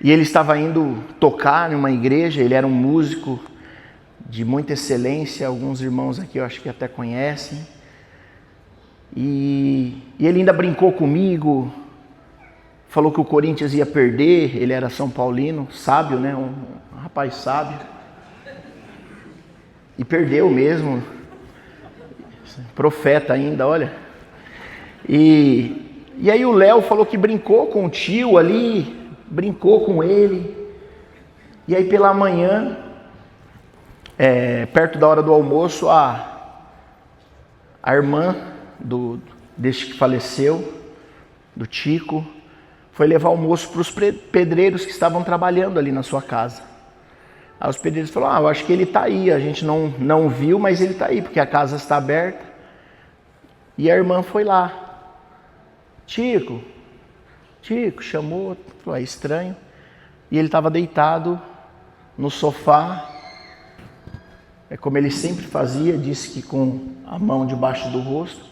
e ele estava indo tocar em uma igreja, ele era um músico de muita excelência, alguns irmãos aqui eu acho que até conhecem, e ele ainda brincou comigo, falou que o Corinthians ia perder, ele era São Paulino, sábio, né? Um rapaz sábio. E perdeu mesmo. Profeta ainda, olha. E aí o Léo falou que brincou com o tio ali, brincou com ele. E aí pela manhã, perto da hora do almoço, a irmã deste que faleceu, do Tico, foi levar almoço para os pedreiros que estavam trabalhando ali na sua casa. Aí os pedreiros falaram: eu acho que ele está aí, a gente não viu, mas ele está aí, porque a casa está aberta. E a irmã foi lá. Tico, chamou, falou: é estranho. E ele estava deitado no sofá, como ele sempre fazia, disse que com a mão debaixo do rosto.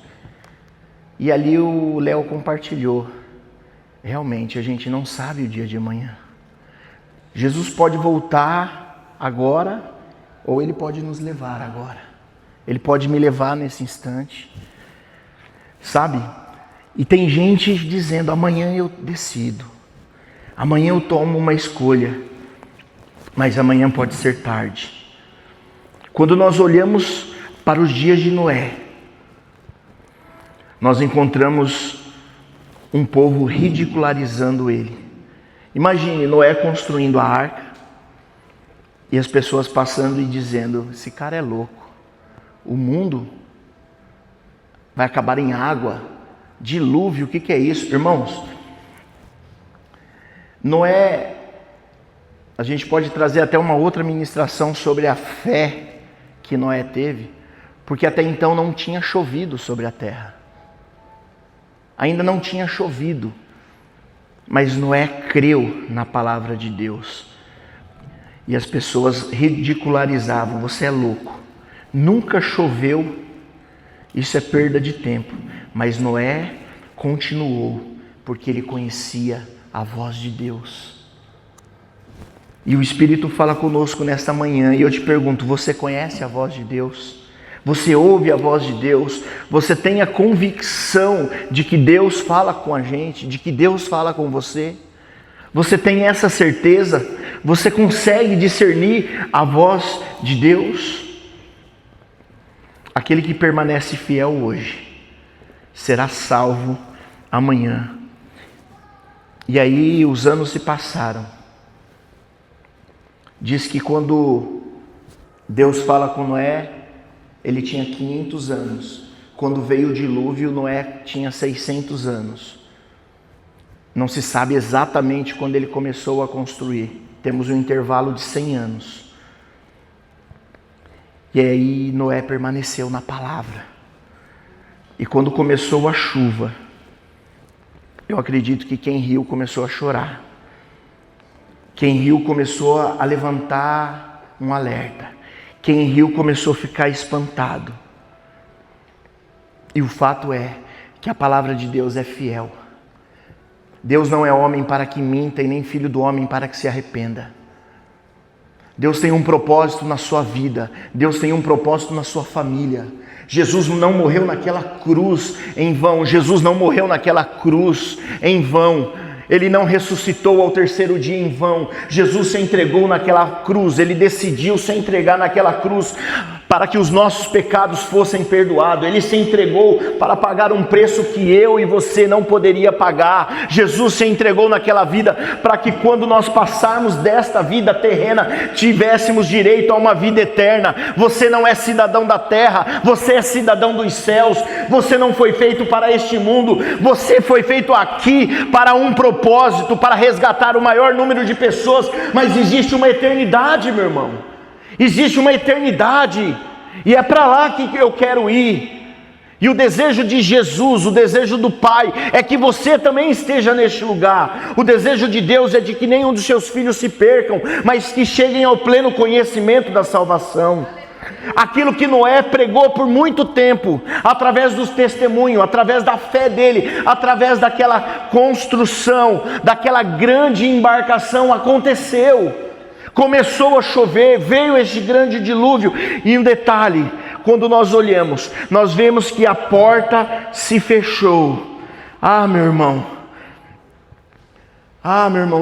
E ali o Léo compartilhou: realmente a gente não sabe o dia de amanhã. Jesus pode voltar agora, ou Ele pode nos levar agora. Ele pode me levar nesse instante, sabe? E tem gente dizendo: amanhã eu decido, amanhã eu tomo uma escolha, mas amanhã pode ser tarde. Quando nós olhamos para os dias de Noé, nós encontramos um povo ridicularizando ele. Imagine Noé construindo a arca e as pessoas passando e dizendo: esse cara é louco, o mundo vai acabar em água, dilúvio, o que é isso? Irmãos, Noé, a gente pode trazer até uma outra ministração sobre a fé que Noé teve, porque até então não tinha chovido sobre a terra. Ainda não tinha chovido, mas Noé creu na palavra de Deus. E as pessoas ridicularizavam: você é louco, nunca choveu, isso é perda de tempo. Mas Noé continuou, porque ele conhecia a voz de Deus. E o Espírito fala conosco nesta manhã, e eu te pergunto: você conhece a voz de Deus? Você ouve a voz de Deus? Você tem a convicção de que Deus fala com a gente, de que Deus fala com você? Você tem essa certeza? Você consegue discernir a voz de Deus? Aquele que permanece fiel hoje será salvo amanhã. E aí os anos se passaram. Diz que quando Deus fala com Noé, ele tinha 500 anos. Quando veio o dilúvio, Noé tinha 600 anos. Não se sabe exatamente quando ele começou a construir. Temos um intervalo de 100 anos. E aí Noé permaneceu na palavra. E quando começou a chuva, eu acredito que quem riu começou a chorar. Quem riu começou a levantar um alerta. Quem riu começou a ficar espantado. E o fato é que a palavra de Deus é fiel. Deus não é homem para que minta e nem filho do homem para que se arrependa. Deus tem um propósito na sua vida. Deus tem um propósito na sua família. Jesus não morreu naquela cruz em vão. Jesus não morreu naquela cruz em vão. Ele não ressuscitou ao terceiro dia em vão. Jesus se entregou naquela cruz. Ele decidiu se entregar naquela cruz para que os nossos pecados fossem perdoados. Ele se entregou para pagar um preço que eu e você não poderia pagar. Jesus se entregou naquela vida para que quando nós passarmos desta vida terrena, tivéssemos direito a uma vida eterna. Você não é cidadão da terra, você é cidadão dos céus. Você não foi feito para este mundo, você foi feito aqui para um propósito, para resgatar o maior número de pessoas. Mas existe uma eternidade, meu irmão. Existe uma eternidade, e é para lá que eu quero ir. E o desejo de Jesus, o desejo do Pai, é que você também esteja neste lugar. O desejo de Deus é de que nenhum dos seus filhos se percam, mas que cheguem ao pleno conhecimento da salvação. Aquilo que Noé pregou por muito tempo, através dos testemunhos, através da fé dele, através daquela construção, daquela grande embarcação, aconteceu. Começou a chover, veio este grande dilúvio. E um detalhe, quando nós olhamos, nós vemos que a porta se fechou. Meu irmão,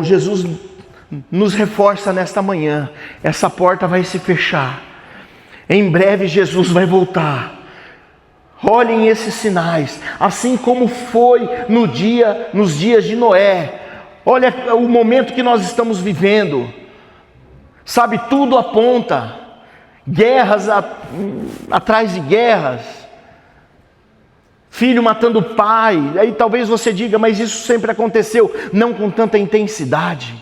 Jesus nos reforça nesta manhã. Essa porta vai se fechar. Em breve Jesus vai voltar. Olhem esses sinais, assim como foi nos dias de Noé. Olha o momento que nós estamos vivendo. Sabe, tudo aponta, guerras atrás de guerras, filho matando pai. Aí talvez você diga, mas isso sempre aconteceu. Não com tanta intensidade,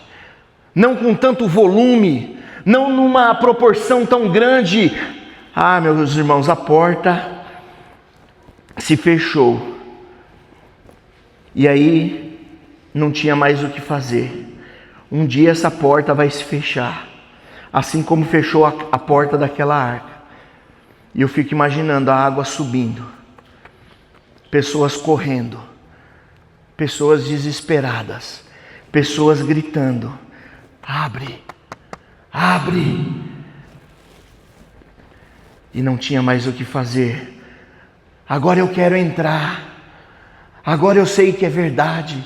não com tanto volume, não numa proporção tão grande. Meus irmãos, a porta se fechou, e aí não tinha mais o que fazer. Um dia essa porta vai se fechar, assim como fechou a porta daquela arca. E eu fico imaginando a água subindo, pessoas correndo, pessoas desesperadas, pessoas gritando: abre, abre. E não tinha mais o que fazer. Agora eu quero entrar, agora eu sei que é verdade.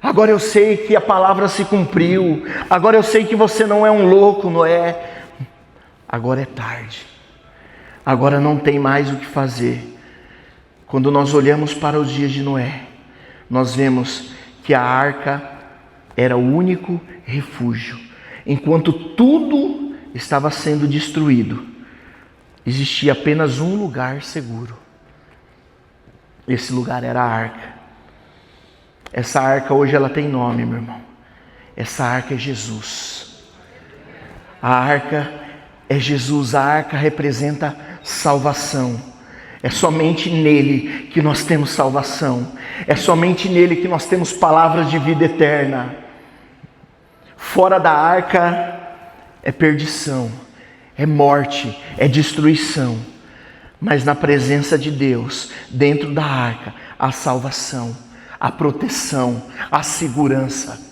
Agora eu sei que a palavra se cumpriu. Agora eu sei que você não é um louco, Noé. Agora é tarde. Agora não tem mais o que fazer. Quando nós olhamos para os dias de Noé, nós vemos que a arca era o único refúgio. Enquanto tudo estava sendo destruído, existia apenas um lugar seguro. Esse lugar era a arca. Essa arca hoje ela tem nome, meu irmão. Essa arca é Jesus. A arca é Jesus. A arca representa salvação. É somente nele que nós temos salvação. É somente nele que nós temos palavras de vida eterna. Fora da arca é perdição, é morte, é destruição. Mas na presença de Deus, dentro da arca, há salvação, a proteção, a segurança.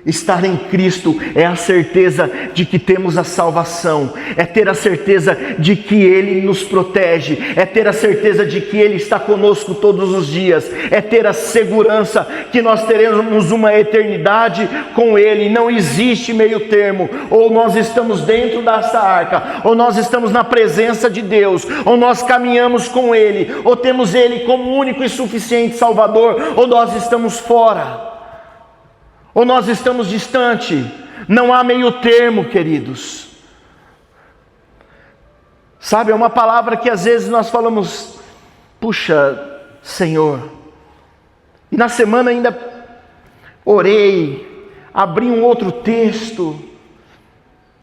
Estar em Cristo é a certeza de que temos a salvação, é ter a certeza de que Ele nos protege, é ter a certeza de que Ele está conosco todos os dias, é ter a segurança que nós teremos uma eternidade com Ele. Não existe meio termo, ou nós estamos dentro dessa arca, ou nós estamos na presença de Deus, ou nós caminhamos com Ele, ou temos Ele como único e suficiente Salvador, ou nós estamos fora. Ou nós estamos distante. Não há meio termo, queridos. Sabe, é uma palavra que às vezes nós falamos: puxa, Senhor. E na semana ainda orei, abri um outro texto,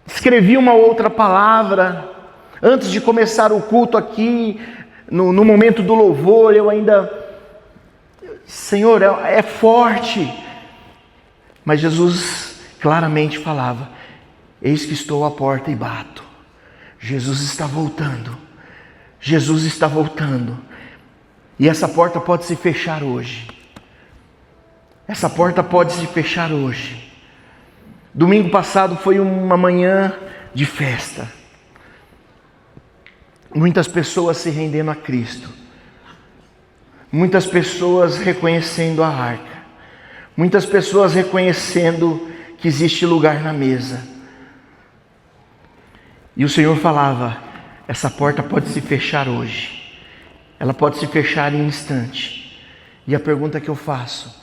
escrevi uma outra palavra. Antes de começar o culto aqui, no momento do louvor, eu ainda... Senhor, é forte. Mas Jesus claramente falava: eis que estou à porta e bato. Jesus está voltando. Jesus está voltando. E essa porta pode se fechar hoje. Essa porta pode se fechar hoje. Domingo passado foi uma manhã de festa. Muitas pessoas se rendendo a Cristo. Muitas pessoas reconhecendo a arca. Muitas pessoas reconhecendo que existe lugar na mesa. E o Senhor falava, essa porta pode se fechar hoje. Ela pode se fechar em um instante. E a pergunta que eu faço,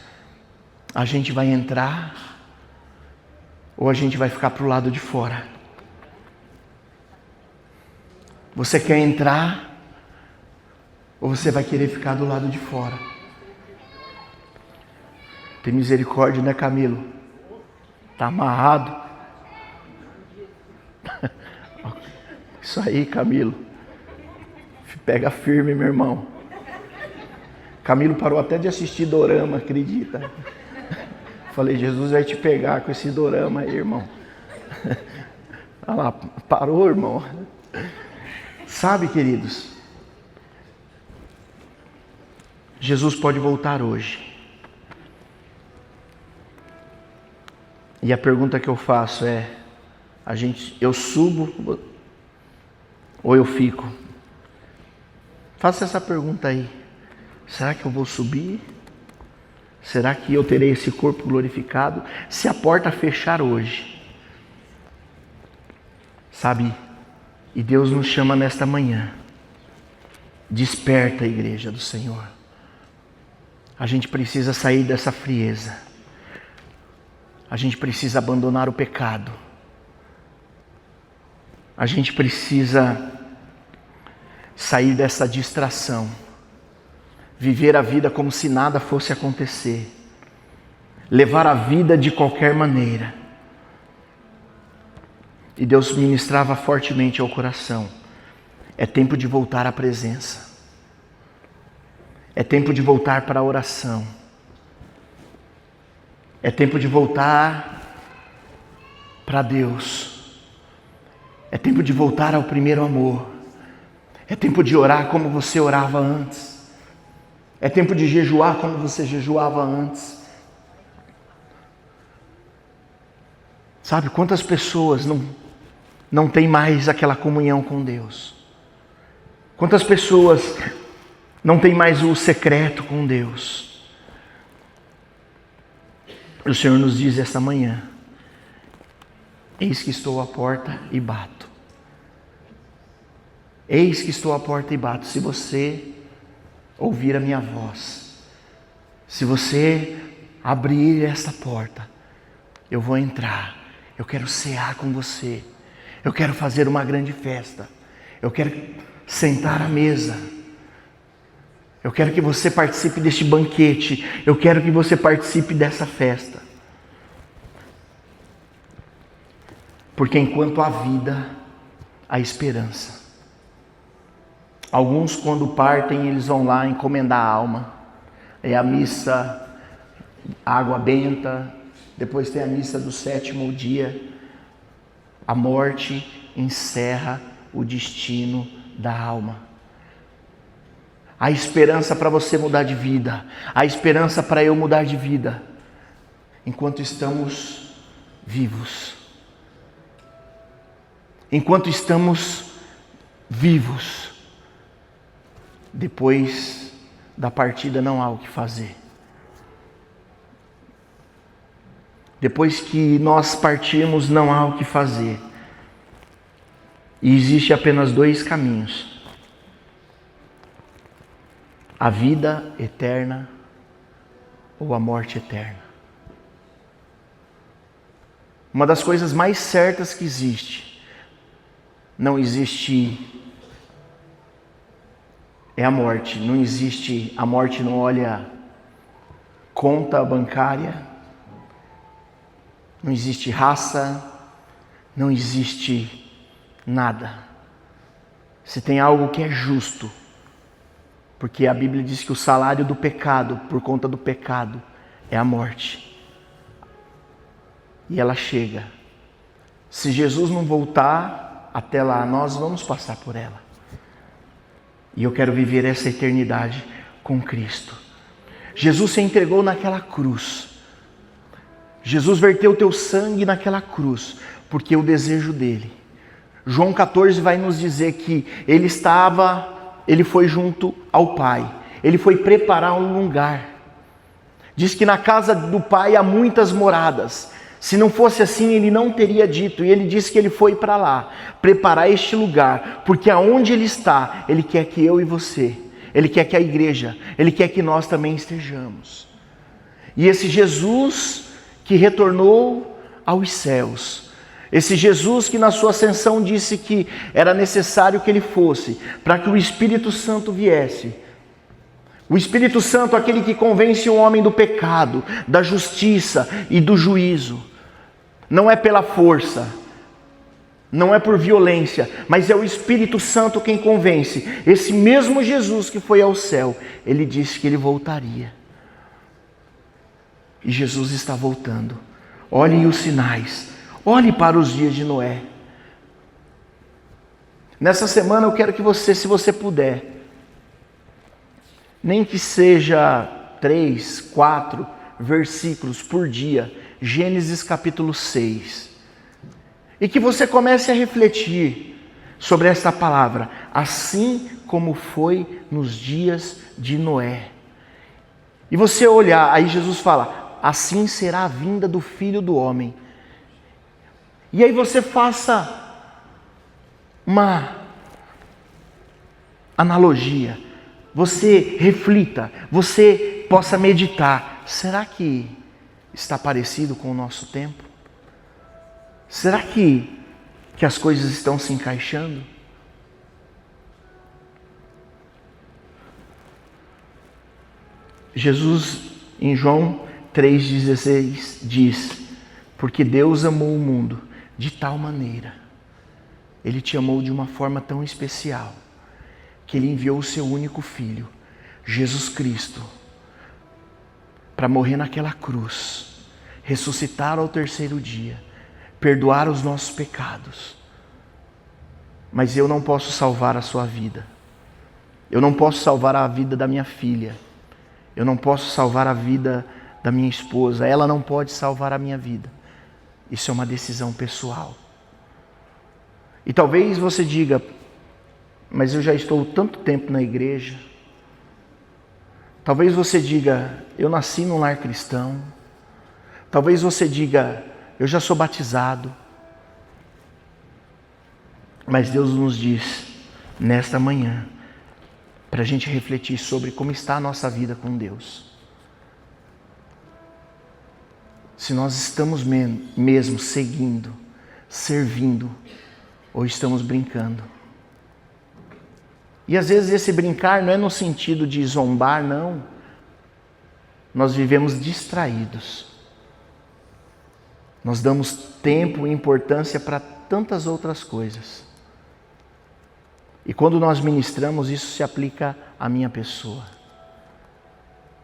a gente vai entrar ou a gente vai ficar para o lado de fora? Você quer entrar ou você vai querer ficar do lado de fora? Tem misericórdia, né, Camilo? Tá amarrado? Isso aí, Camilo. Pega firme, meu irmão. Camilo parou até de assistir dorama, acredita? Falei, Jesus vai te pegar com esse dorama aí, irmão. Olha lá, parou, irmão. Sabe, queridos, Jesus pode voltar hoje. E a pergunta que eu faço é, eu subo ou eu fico? Faça essa pergunta aí. Será que eu vou subir? Será que eu terei esse corpo glorificado? Se a porta fechar hoje, sabe? E Deus nos chama nesta manhã. Desperta, a igreja do Senhor. A gente precisa sair dessa frieza. A gente precisa abandonar o pecado. A gente precisa sair dessa distração. Viver a vida como se nada fosse acontecer. Levar a vida de qualquer maneira. E Deus ministrava fortemente ao coração. É tempo de voltar à presença. É tempo de voltar para a oração. É tempo de voltar para Deus. É tempo de voltar ao primeiro amor. É tempo de orar como você orava antes. É tempo de jejuar como você jejuava antes. Sabe, quantas pessoas não têm mais aquela comunhão com Deus? Quantas pessoas não têm mais o secreto com Deus? O Senhor nos diz esta manhã, eis que estou à porta e bato. Eis que estou à porta e bato. Se você ouvir a minha voz, se você abrir esta porta, eu vou entrar. Eu quero cear com você. Eu quero fazer uma grande festa. Eu quero sentar à mesa. Eu quero que você participe deste banquete. Eu quero que você participe dessa festa. Porque enquanto há vida, há esperança. Alguns, quando partem, eles vão lá encomendar a alma. É a missa, água benta. Depois tem a missa do 7º dia. A morte encerra o destino da alma. Há esperança para você mudar de vida. Há esperança para eu mudar de vida. Enquanto estamos vivos. Enquanto estamos vivos. Depois da partida não há o que fazer. Depois que nós partirmos não há o que fazer. E existe apenas 2 caminhos. A vida eterna ou a morte eterna. Uma das coisas mais certas que existe, não existe, é a morte. Não existe, a morte não olha conta bancária, não existe raça, não existe nada. Se tem algo que é justo, porque a Bíblia diz que o salário do pecado, por conta do pecado, é a morte. E ela chega. Se Jesus não voltar até lá, nós vamos passar por ela. E eu quero viver essa eternidade com Cristo. Jesus se entregou naquela cruz. Jesus verteu o teu sangue naquela cruz, porque é o desejo dele. João 14 vai nos dizer que ele foi junto ao Pai. Ele foi preparar um lugar. Diz que na casa do Pai há muitas moradas. Se não fosse assim, ele não teria dito. E ele disse que ele foi para lá, preparar este lugar, porque aonde ele está, ele quer que eu e você, ele quer que a igreja, ele quer que nós também estejamos. E esse Jesus que retornou aos céus, esse Jesus que na sua ascensão disse que era necessário que ele fosse, para que o Espírito Santo viesse. O Espírito Santo, aquele que convence o homem do pecado, da justiça e do juízo. Não é pela força, não é por violência, mas é o Espírito Santo quem convence. Esse mesmo Jesus que foi ao céu, ele disse que ele voltaria. E Jesus está voltando. Olhem os sinais. Olhe para os dias de Noé. Nessa semana eu quero que você, se você puder, nem que seja 3, 4 versículos por dia, Gênesis capítulo 6, e que você comece a refletir sobre esta palavra, assim como foi nos dias de Noé. E você olhar, aí Jesus fala, assim será a vinda do Filho do Homem. E aí você faça uma analogia, você reflita, você possa meditar. Será que está parecido com o nosso tempo? Será que as coisas estão se encaixando? Jesus, em João 3,16, diz: porque Deus amou o mundo de tal maneira, Ele te amou de uma forma tão especial, que Ele enviou o seu único Filho, Jesus Cristo, para morrer naquela cruz, ressuscitar ao terceiro dia, perdoar os nossos pecados. Mas eu não posso salvar a sua vida. Eu não posso salvar a vida da minha filha. Eu não posso salvar a vida da minha esposa. Ela não pode salvar a minha vida. Isso é uma decisão pessoal. E talvez você diga, mas eu já estou tanto tempo na igreja. Talvez você diga, eu nasci num lar cristão. Talvez você diga, eu já sou batizado. Mas Deus nos diz, nesta manhã, para a gente refletir sobre como está a nossa vida com Deus. Se nós estamos mesmo seguindo, servindo, ou estamos brincando. E às vezes esse brincar não é no sentido de zombar, não. Nós vivemos distraídos. Nós damos tempo e importância para tantas outras coisas. E quando nós ministramos, isso se aplica à minha pessoa.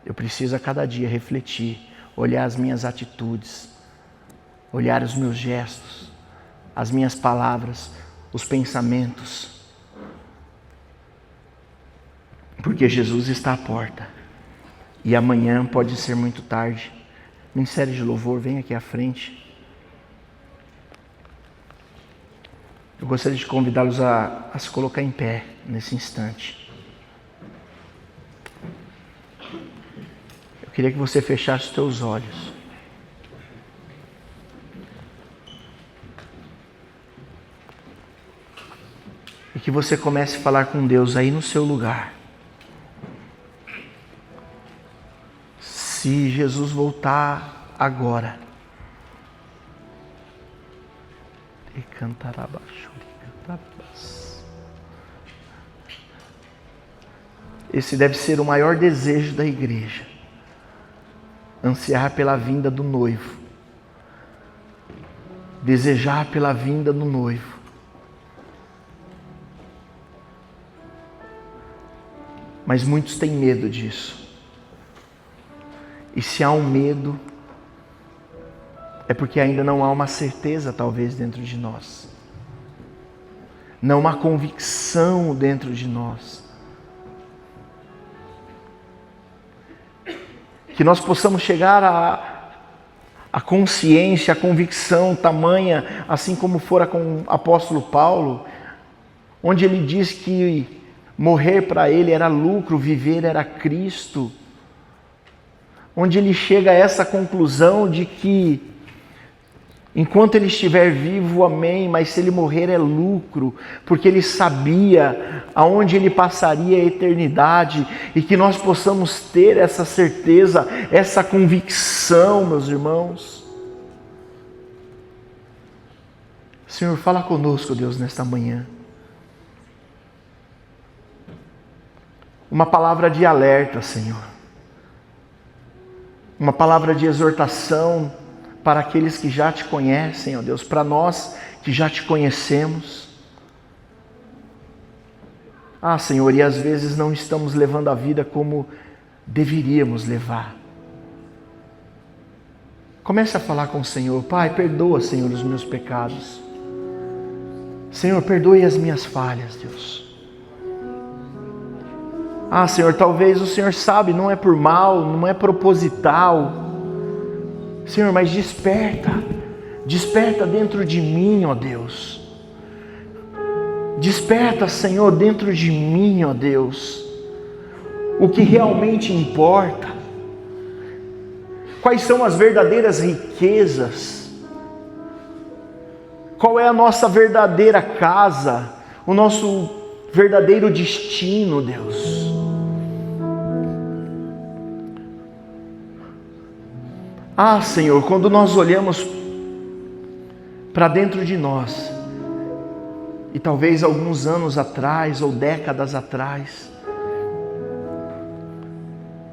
Eu preciso a cada dia refletir, olhar as minhas atitudes, olhar os meus gestos, as minhas palavras, os pensamentos. Porque Jesus está à porta. E amanhã pode ser muito tarde. Ministério de louvor, vem aqui à frente. Eu gostaria de convidá-los a se colocar em pé nesse instante. Eu queria que você fechasse os teus olhos. E que você comece a falar com Deus aí no seu lugar. Se Jesus voltar agora, e cantar abaixo, esse deve ser o maior desejo da igreja, ansiar pela vinda do noivo, desejar pela vinda do noivo. Mas muitos têm medo disso. E se há um medo, é porque ainda não há uma certeza, talvez, dentro de nós. Não há uma convicção dentro de nós. Que nós possamos chegar a consciência, a convicção tamanha, assim como fora com o apóstolo Paulo, onde ele diz que morrer para ele era lucro, viver era Cristo. Onde ele chega a essa conclusão de que enquanto ele estiver vivo, amém, mas se ele morrer é lucro, porque ele sabia aonde ele passaria a eternidade, e que nós possamos ter essa certeza, essa convicção, meus irmãos. Senhor, fala conosco, Deus, nesta manhã. Uma palavra de alerta, Senhor. Uma palavra de exortação para aqueles que já te conhecem, ó Deus, para nós que já te conhecemos. Ah, Senhor, e às vezes não estamos levando a vida como deveríamos levar. Comece a falar com o Senhor. Pai, perdoa, Senhor, os meus pecados. Senhor, perdoe as minhas falhas, Deus. Ah, Senhor, talvez o Senhor sabe, não é por mal, não é proposital. Senhor, mas desperta dentro de mim, ó Deus. Desperta, Senhor, dentro de mim, ó Deus, o que realmente importa. Quais são as verdadeiras riquezas? Qual é a nossa verdadeira casa? O nosso verdadeiro destino, Deus? Ah, Senhor, quando nós olhamos para dentro de nós, e talvez alguns anos atrás ou décadas atrás,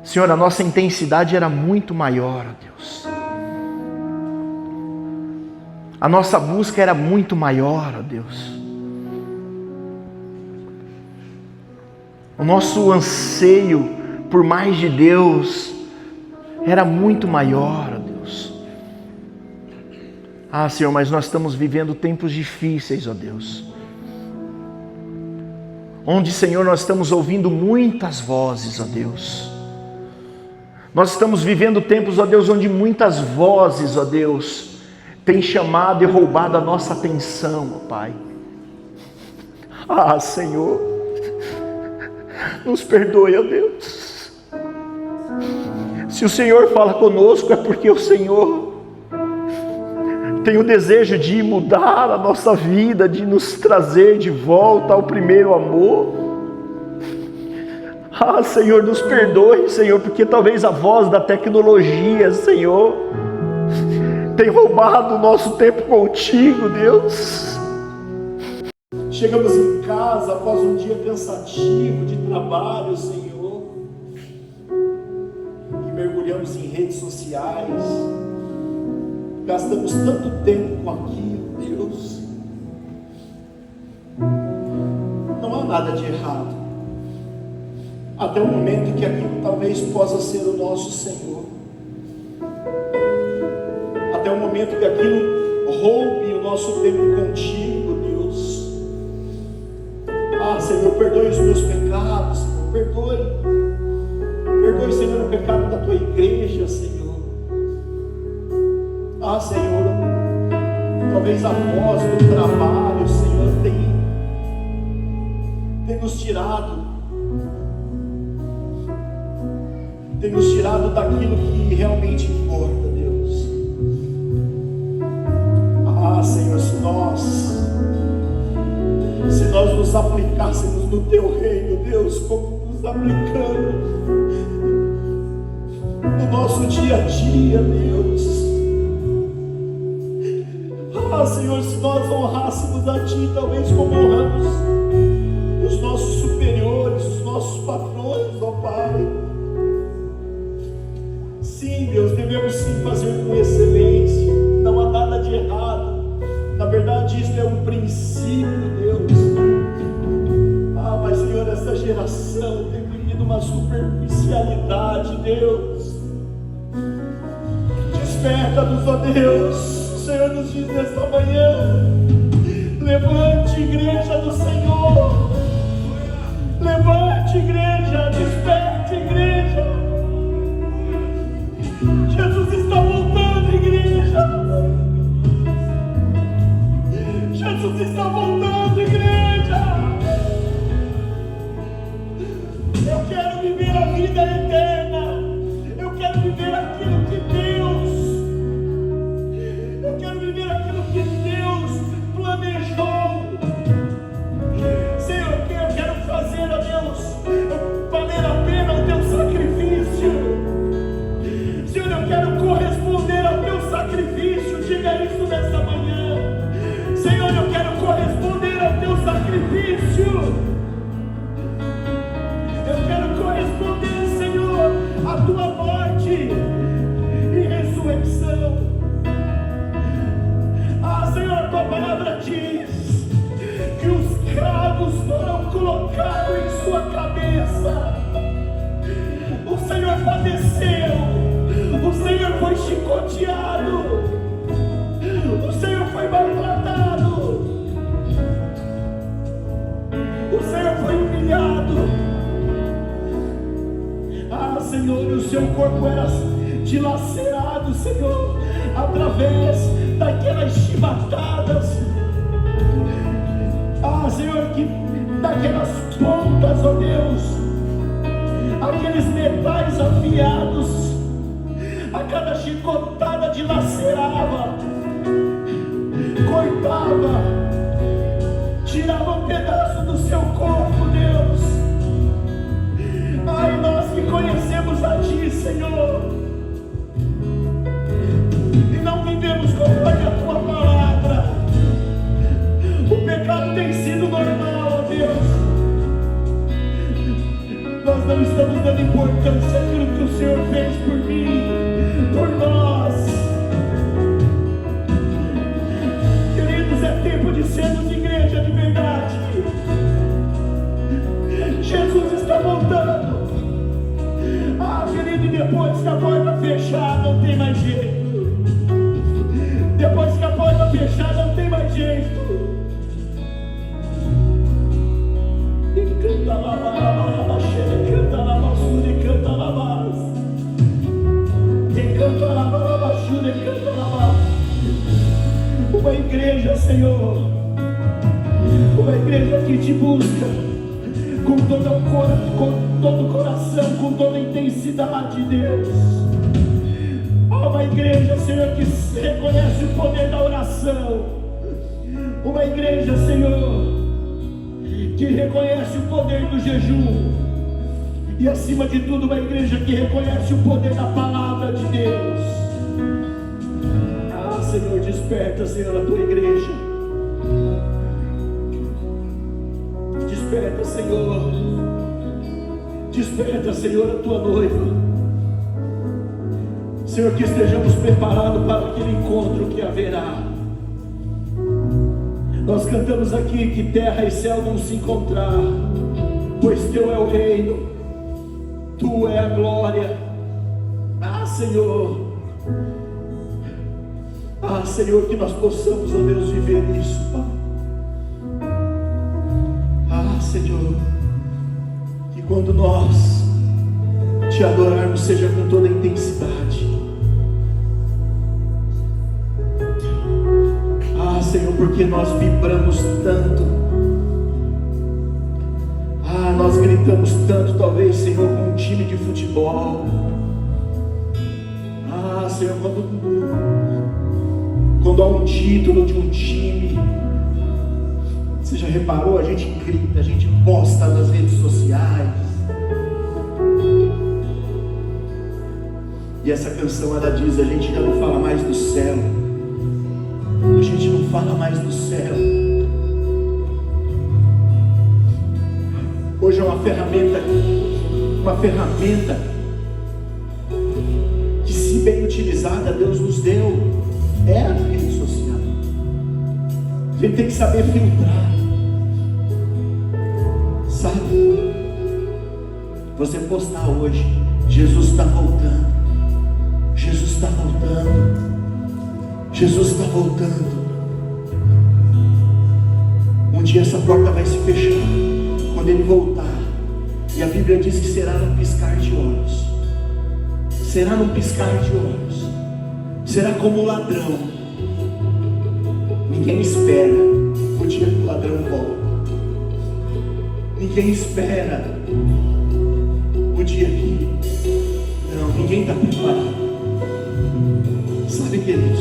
Senhor, a nossa intensidade era muito maior, ó Deus. A nossa busca era muito maior, ó Deus. O nosso anseio por mais de Deus era muito maior, ó Deus. Ah, Senhor, mas nós estamos vivendo tempos difíceis, ó Deus. Onde, Senhor, nós estamos ouvindo muitas vozes, ó Deus. Nós estamos vivendo tempos, ó Deus, onde muitas vozes, ó Deus, têm chamado e roubado a nossa atenção, ó Pai. Ah, Senhor, nos perdoe, ó Deus. Se o Senhor fala conosco, é porque o Senhor tem o desejo de mudar a nossa vida, de nos trazer de volta ao primeiro amor. Ah, Senhor, nos perdoe, Senhor, porque talvez a voz da tecnologia, Senhor, tem roubado o nosso tempo contigo, Deus. Chegamos em casa após um dia cansativo de trabalho, Senhor, e mergulhamos em redes sociais, gastamos tanto tempo com aquilo, Deus. Não há nada de errado, até o momento que aquilo talvez possa ser o nosso Senhor, até o momento que aquilo roube o nosso tempo contigo, Deus. Ah, Senhor, perdoe os meus pecados, Senhor, perdoe, Senhor, o pecado da tua igreja, Senhor. Ah, Senhor, talvez a voz do trabalho, Senhor, tem nos tirado daquilo que realmente importa, Deus. Ah, Senhor, se nós nos aplicássemos no teu reino, Deus, como nos aplicamos no nosso dia a dia, Deus. Ah, Senhor, se nós honrássemos a Ti, talvez como honramos os nossos superiores, os nossos patrões, ó Pai. Sim, Deus, devemos sim fazer com excelência, não há nada de errado. Na verdade, isso é um princípio, Deus. Ah, mas Senhor, essa geração tem vivido uma superficialidade, Deus. Desperta-nos, ó Deus. O Senhor nos diz nesta manhã: levante, igreja do Senhor. Levante, igreja, desperte, igreja. Jesus está voltando, igreja. Senhor, e o seu corpo era dilacerado, Senhor, através daquelas chibatadas, Senhor, que daquelas pontas, ó Deus, aqueles metais afiados, a cada chicotada dilacerava, cortava, tirava um pedaço do seu corpo, Deus. Ai, nós que conhecemos a Ti, Senhor, e não vivemos conforme a Tua palavra, o pecado tem sido normal, ó Deus. Nós não estamos dando importância àquilo que o Senhor fez por mim, por nós. Queridos, é tempo de sermos igreja de verdade. Jesus está voltando. Querido, e depois que a porta fechar, não tem mais jeito. Depois que a porta fechar, não tem mais jeito. Canta lá, canta lá, canta lá, canta lá. Uma igreja, Senhor, uma igreja que te busca com todo o coração, com toda a intensidade, Deus. Uma igreja, Senhor, que reconhece o poder da oração. Uma igreja, Senhor, que reconhece o poder do jejum. E acima de tudo, uma igreja que reconhece o poder da palavra de Deus. Senhor, desperta, Senhor, a Tua igreja. Desperta, Senhor. Desperta, Senhor, a Tua noiva. Senhor, que estejamos preparados para aquele encontro que haverá. Nós cantamos aqui que terra e céu vão se encontrar, pois Teu é o reino, Tu é a glória. Senhor. Senhor, que nós possamos, ó Deus, viver isso, Pai. Senhor, que quando nós Te adorarmos seja com toda a intensidade. Senhor, porque nós vibramos tanto. Nós gritamos tanto, talvez, Senhor, com um time de futebol. Senhor, quando há um título de um time, você já reparou? A gente grita, a gente posta nas redes sociais. E essa canção, ela diz, a gente já não fala mais do céu. A gente não fala mais do céu. Hoje é uma ferramenta que, se bem utilizada, Deus nos deu. É a rede social. A gente tem que saber filtrar. Sabe? Você postar hoje, Jesus está voltando. Jesus está voltando. Jesus está voltando. Um dia essa porta vai se fechar. Quando Ele voltar. E a Bíblia diz que será num piscar de olhos. Será num piscar de olhos. Será como um ladrão. Ninguém espera o dia que o ladrão volta. Ninguém espera o dia que... Não, ninguém está preparado. Sabe, queridos,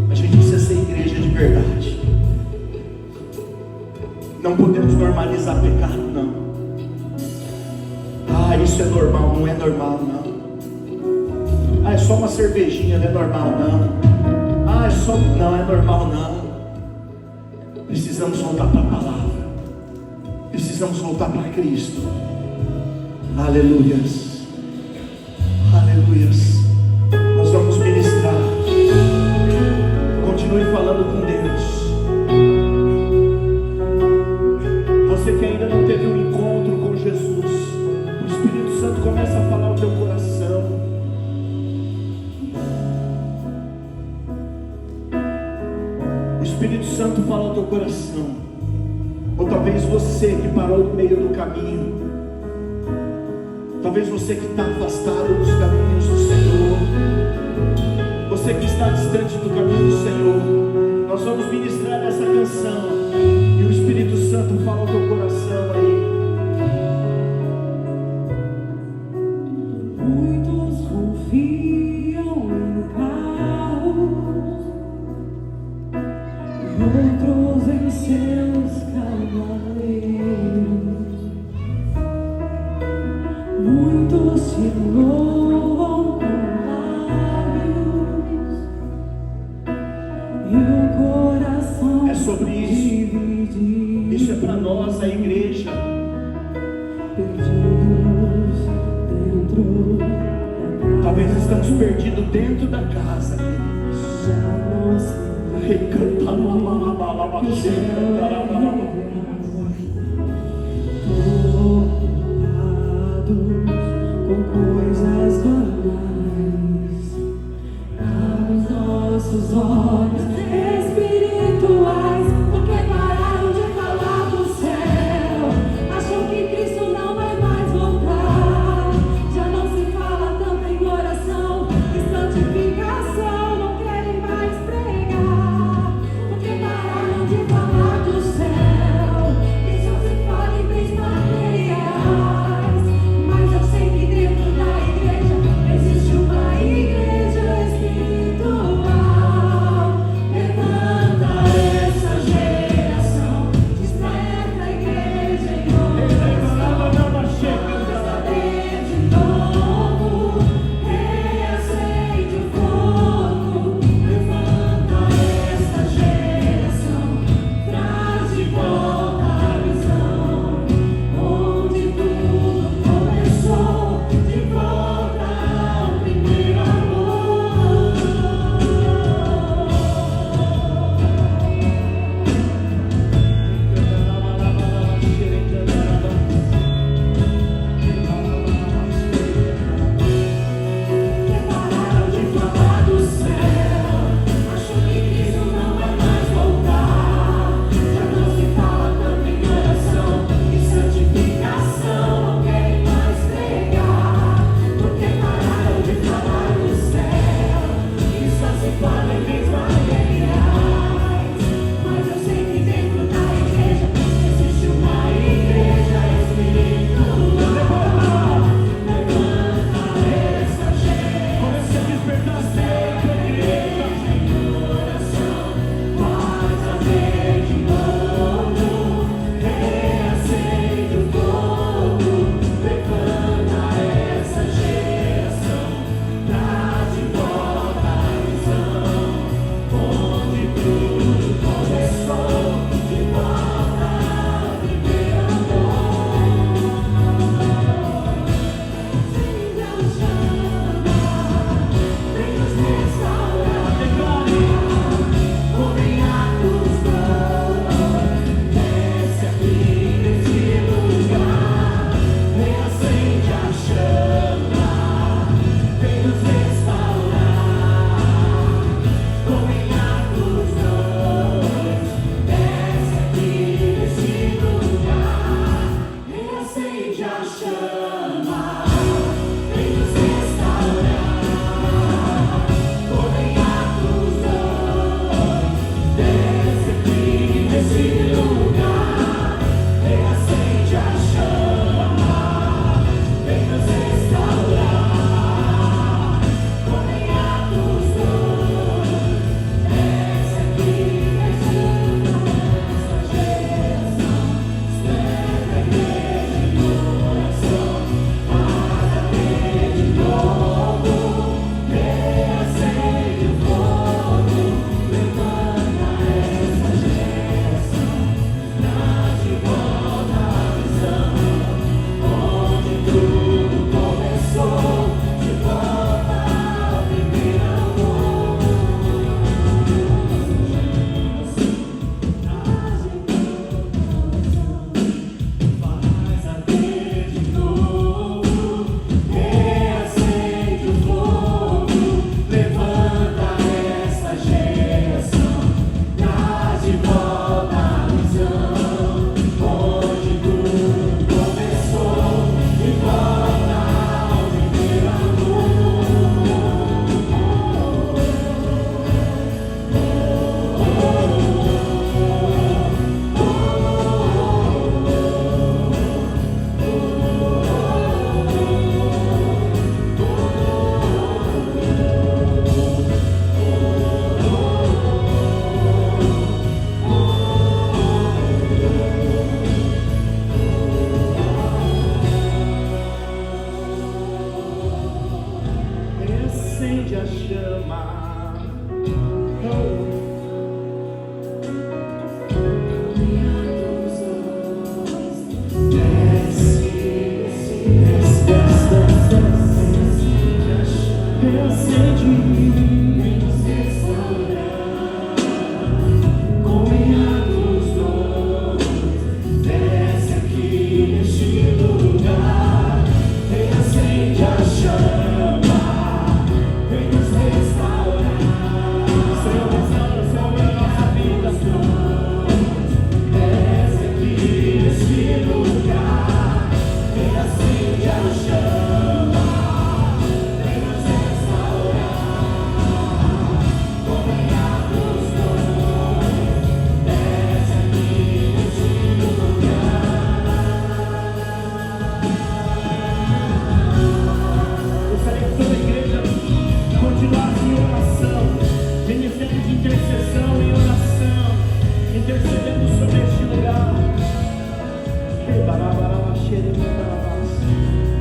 a gente precisa ser igreja de verdade. Não podemos normalizar pecado, não. Isso é normal, não é normal, não. É só uma cervejinha, não é normal, não. Não é normal, não. Precisamos voltar para a palavra. Precisamos voltar para Cristo. Aleluias. Aleluias. Nós vamos ministrar. Continue falando com Deus. Você que ainda não teve um encontro com Jesus, o Espírito Santo começa a falar ao teu coração. O Espírito Santo fala ao teu coração. Ou talvez você que parou no meio do caminho, Talvez você que está afastado dos caminhos do Senhor, você que está distante do caminho do Senhor, nós vamos ministrar essa canção e o Espírito Santo fala ao teu coração aí. Muitos confiam em carros, outros em seus cavaleiros. Muitos te louvam com lábios e o coração É sobre isso. dividido. Isso é para nós, a igreja. Perdidos dentro da casa, Talvez estamos perdidos dentro da casa, queridos. já não se com coisas banais, abre os nossos olhos espirituais, porque pararam de falar do céu, acham que Cristo não vai mais voltar, já não se fala tanto em oração e santificação, não querem mais pregar, porque pararam de falar do céu, e só se fala em bens materiais. Mas eu sei que dentro da igreja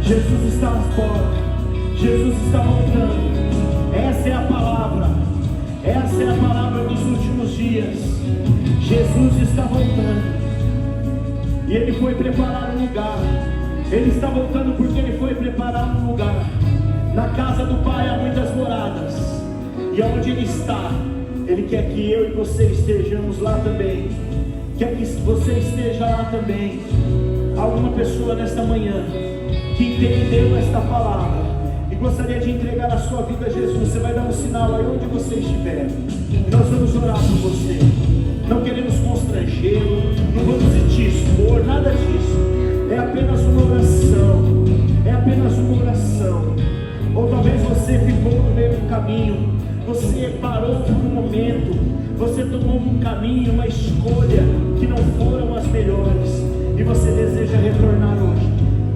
Jesus está às portas, Jesus está voltando. Essa é a palavra, essa é a palavra dos últimos dias. Jesus está voltando e Ele foi preparar um lugar. Ele está voltando porque Ele foi preparar um lugar. Na casa do Pai há muitas moradas, e onde Ele está, Ele quer que eu e você estejamos lá também. Quer que você esteja lá também. Alguma pessoa nesta manhã que entendeu esta palavra e gostaria de entregar a sua vida a Jesus, você vai dar um sinal aí onde você estiver. Nós vamos orar por você. Não queremos constrangê-lo, não vamos te expor, nada disso. É apenas uma oração. É apenas uma oração. Ou talvez você ficou no meio do caminho, você parou por um momento, você tomou um caminho, uma escolha que não foram as melhores, e você deseja retornar hoje.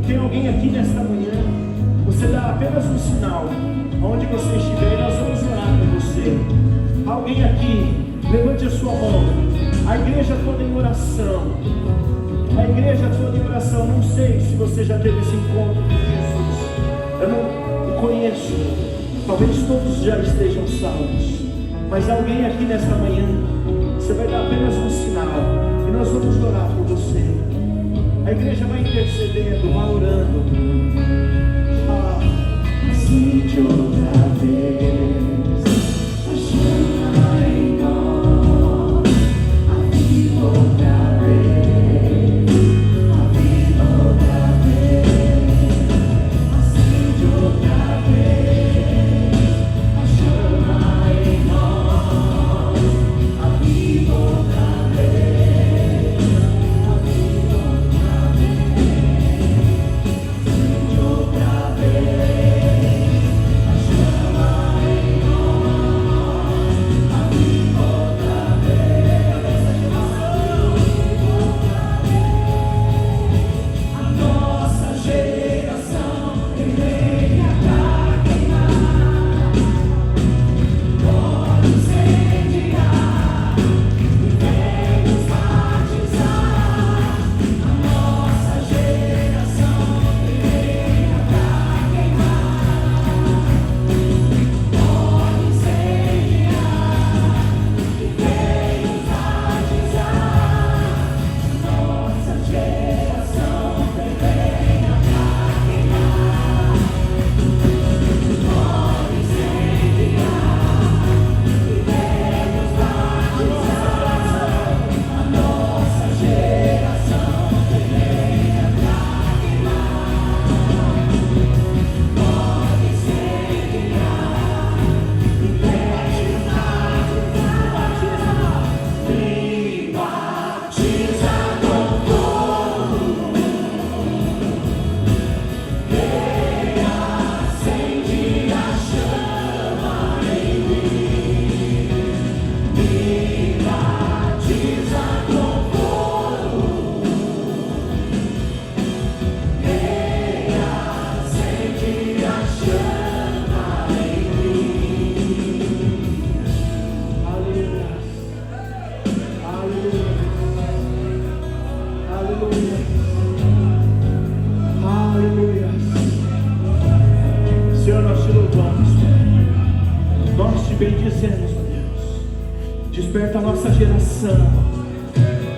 Tem alguém aqui nesta manhã? Você dá apenas um sinal, aonde você estiver, e nós vamos orar por você. Alguém aqui, levante a sua mão. A igreja toda em oração. A igreja toda em oração. Não sei se você já teve esse encontro com Jesus. Eu não conheço. Talvez todos já estejam salvos. Mas alguém aqui nesta manhã, você vai dar apenas um sinal, e nós vamos orar por você. A igreja vai intercedendo, vai orando. Acende outra vez a chama em nós, aviva outra vez, aviva outra vez, acende outra vez a chama em nós, aviva outra vez, aviva outra vez. Senhor, nós te louvamos, Pai. Nós te bendizemos, ó Deus. Desperta a nossa geração.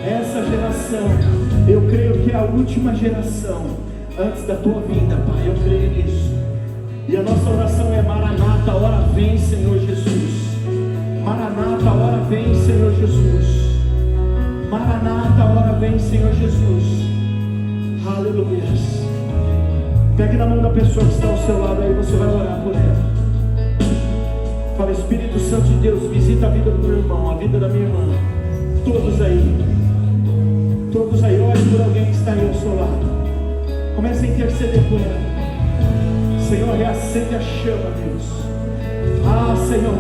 Essa geração, eu creio que é a última geração antes da tua vinda, Pai. Eu creio nisso. E a nossa oração é: Maranata, a hora vem, Senhor Jesus. Maranata, a hora vem, Senhor Jesus. Maranata, a hora vem, Senhor Jesus. Aleluia. Pegue na mão da pessoa que está ao seu lado aí, você vai orar por ela. Fala: Espírito Santo de Deus, visita a vida do meu irmão, a vida da minha irmã. Todos aí, ore por alguém que está aí ao seu lado. Comece a interceder por ela. Senhor, reacende a chama, Deus. Ah, Senhor,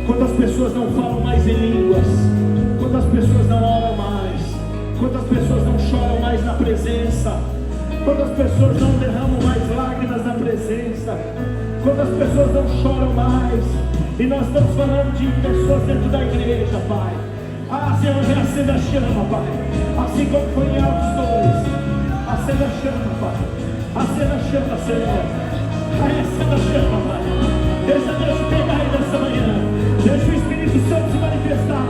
quantas pessoas não falam mais em línguas, quantas pessoas não oram mais, quantas pessoas não choram mais na presença, quantas pessoas não derramam mais lágrimas na presença, quantas pessoas não choram mais. E nós estamos falando de pessoas dentro da igreja, Pai. Ah, Senhor, reacenda a chama, Pai. Assim como foi em Atos 2. Acenda a chama, Pai. Acenda a chama, Senhor. Acenda a chama, Pai. Deixa Deus pegar aí nessa manhã. Deixa o Espírito Santo se manifestar.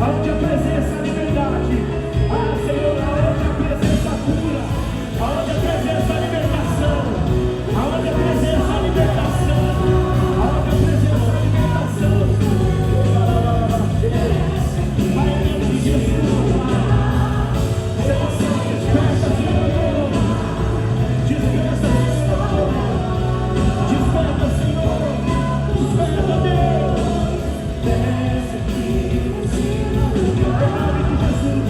Aonde a presença, a liberdade. Ah, Senhor, aonde a presença, a cura. Aonde a presença, a libertação. Aonde a presença, a libertação. Aonde a presença, a libertação. Pai, em nome de Jesus. Desperta, Senhor. Desperta, Senhor. Desperta, Senhor. Desperta, Deus. Desce aqui. Em nome de Jesus.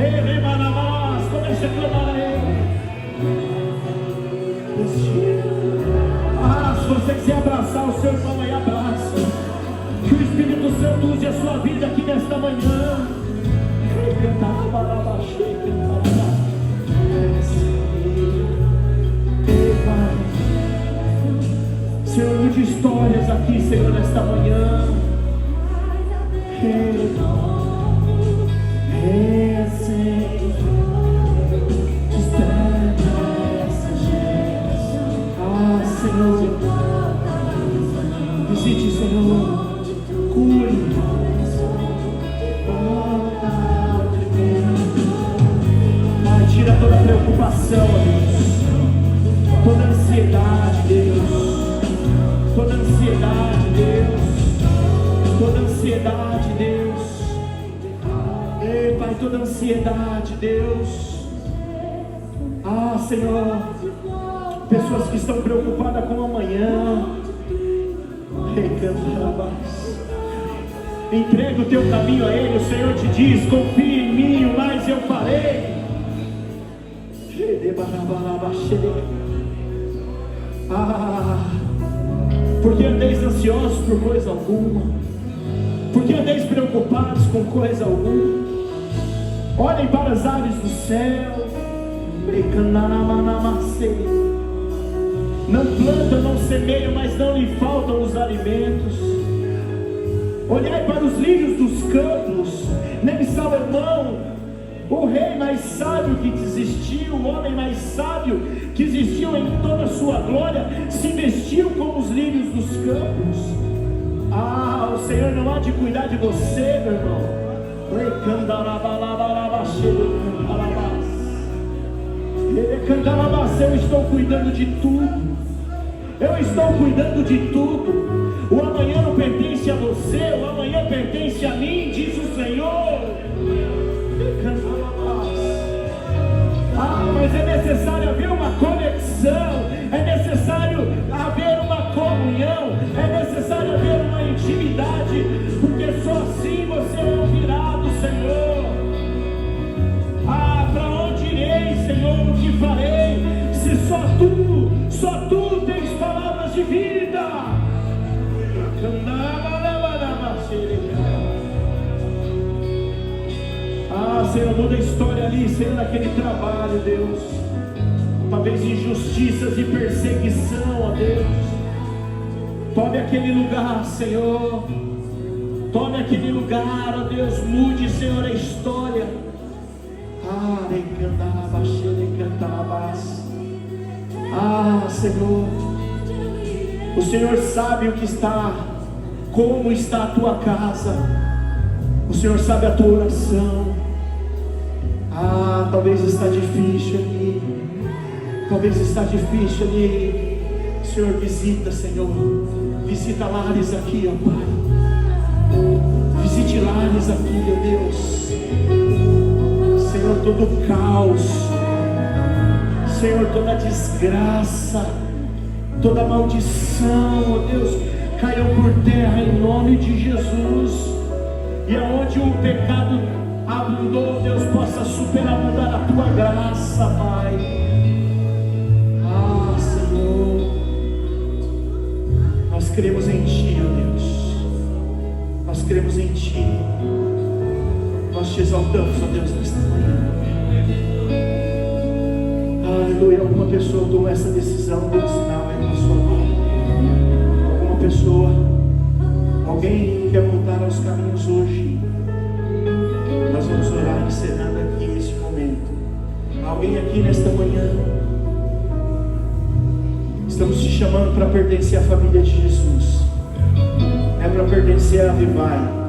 Limpa, comece a clamar a Ele. Ah, se você quiser abraçar o seu irmão aí, abraça. Que o Espírito Santo use a sua vida aqui nesta manhã. Senhor, mude histórias aqui, Senhor, nesta manhã. Senhor, visite, Senhor, cure. Pai, tira toda a preocupação, Deus, toda a ansiedade, Deus, toda a ansiedade, Deus, toda a ansiedade, Deus. Ei, Pai, toda a ansiedade, Deus. Ah, Senhor, pessoas que estão preocupadas com amanhã. Entrega o teu caminho a Ele. O Senhor te diz: confia em mim, o mais eu farei. Ah, porque andeis ansiosos por coisa alguma, porque andeis preocupados com coisa alguma. Olhem para as aves do céu. Não plantam, não semeiam, mas não lhe faltam os alimentos. Olhai para os lírios dos campos. Nem Salomão, o rei mais sábio que existiu, o homem mais sábio que existiu em toda a sua glória, se vestiu como os lírios dos campos. Ah, o Senhor não há de cuidar de você, meu irmão. Eu estou cuidando de tudo. Eu estou cuidando de tudo. O amanhã não pertence a você, o amanhã pertence a mim, diz o Senhor. Ah, mas é necessário haver uma conexão, é necessário haver uma comunhão, é necessário haver uma intimidade, porque só assim você ouvirá do Senhor. Ah, para onde irei, Senhor, o que farei, se só tu tens palavras de vida. Ah, Senhor, muda a história ali, Senhor, naquele trabalho, Deus. Talvez injustiças e perseguição, ó Deus. Tome aquele lugar, Senhor. Tome aquele lugar, ó Deus. Mude, Senhor, a história. Ah, Senhor, o Senhor sabe o que está, como está a tua casa, o Senhor sabe a tua oração. Ah, talvez está difícil ali, talvez está difícil ali. Senhor, visita, Senhor, visita lares aqui, ó Pai, visite lares aqui, ó Deus. Senhor, todo caos, Senhor, toda desgraça, toda maldição, ó Deus, caiam por terra em nome de Jesus. E aonde o pecado abundou, Deus, possa superabundar a tua graça, Pai. Ah, Senhor, nós cremos em Ti, ó Deus, nós cremos em Ti, nós Te exaltamos, ó Deus, nesta manhã. Aleluia. Alguma pessoa tomou essa decisão de ensinar na sua mão? Alguma pessoa, alguém quer voltar aos caminhos hoje? Nós vamos orar encerrando aqui esse momento. Alguém aqui nesta manhã, estamos te chamando para pertencer à família de Jesus, é para pertencer a Vivai.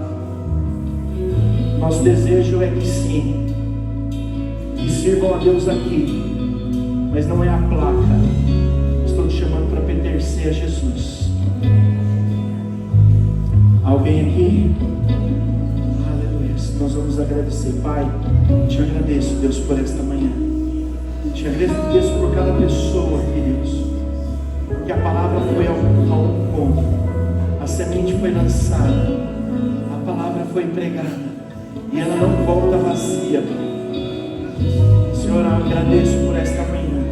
Nosso desejo é que sim, que sirvam a Deus aqui, mas não é a placa. Estou te chamando para pertencer a Jesus. Alguém aqui? Aleluia. Nós vamos agradecer, Pai. Te agradeço, Deus, por esta manhã. Te agradeço por cada pessoa aqui, Deus, porque a palavra foi ao encontro, a semente foi lançada, a palavra foi pregada e ela não volta vazia, Pai. Senhor, eu agradeço por esta manhã,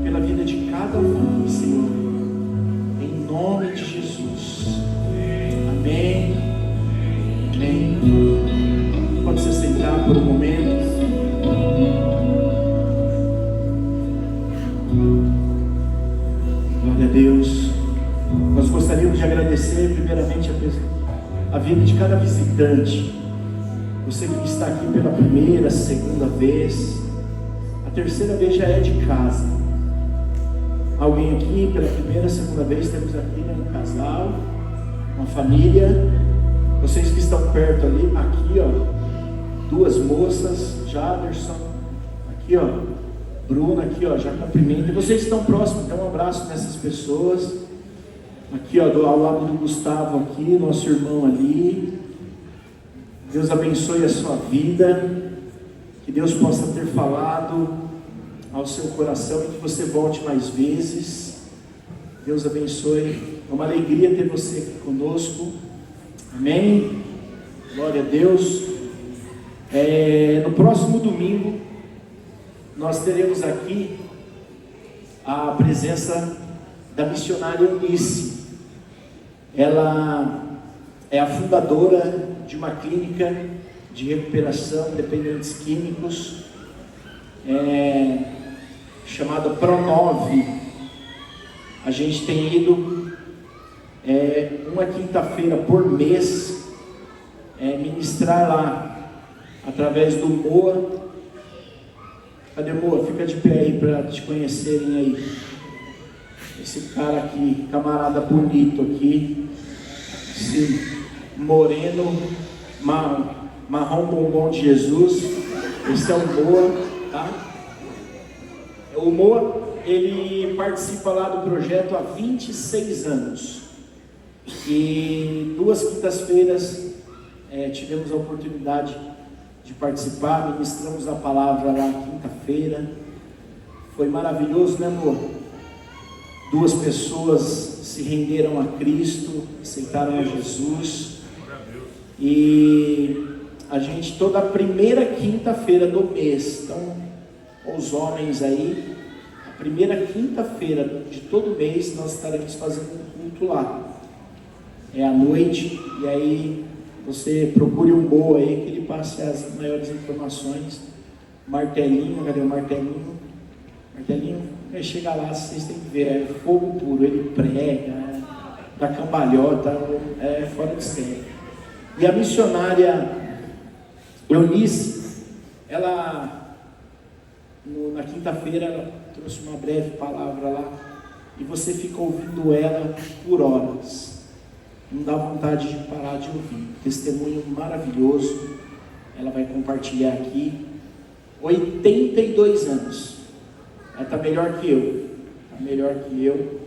pela vida de cada um, Senhor, em nome de Jesus. Amém. Amém. Pode se sentar por um momento. Glória a Deus. Nós gostaríamos de agradecer primeiramente a vida de cada visitante. Você que está aqui pela primeira, segunda vez, a terceira vez já é de casa. Alguém aqui pela primeira, segunda vez, temos aqui, né, um casal, uma família. Vocês que estão perto ali, aqui ó, duas moças, Jaderson, aqui ó, Bruna, aqui ó, já cumprimenta. E vocês que estão próximos, dá um abraço nessas pessoas. Aqui ó, ao lado do Gustavo aqui, nosso irmão ali. Deus abençoe a sua vida, que Deus possa ter falado ao seu coração e que você volte mais vezes. Deus abençoe, é uma alegria ter você aqui conosco. Amém? Glória a Deus. No próximo domingo nós teremos aqui a presença da missionária Eunice. Ela é a fundadora de uma clínica de recuperação de dependentes químicos, chamada Pronove. A gente tem ido uma quinta-feira por mês ministrar lá, através do Moa. Cadê o Moa? Fica de pé aí para te conhecerem aí. Esse cara aqui, camarada bonito aqui, esse moreno, marrom bombom de Jesus. Esse é o Moa, tá? O Moa, ele participa lá do projeto há 26 anos. E 2 quintas-feiras tivemos a oportunidade de participar, ministramos a palavra lá quinta-feira. Foi maravilhoso, né, amor? 2 pessoas se renderam a Cristo, aceitaram a Jesus. E a gente, toda a primeira quinta-feira do mês, então, os homens aí, a primeira quinta-feira de todo mês, nós estaremos fazendo um culto lá. É à noite, e aí você procure um Boa aí, que ele passe as maiores informações. Martelinho, cadê o Martelinho? Martelinho, vai chegar lá, vocês têm que ver, é fogo puro, ele prega, dá cambalhota, é fora de série. E a missionária Eunice, ela Na quinta-feira ela trouxe uma breve palavra lá e você fica ouvindo ela por horas. Não dá vontade de parar de ouvir. Testemunho maravilhoso. Ela vai compartilhar aqui. 82 anos. Ela está melhor que eu. Está melhor que eu.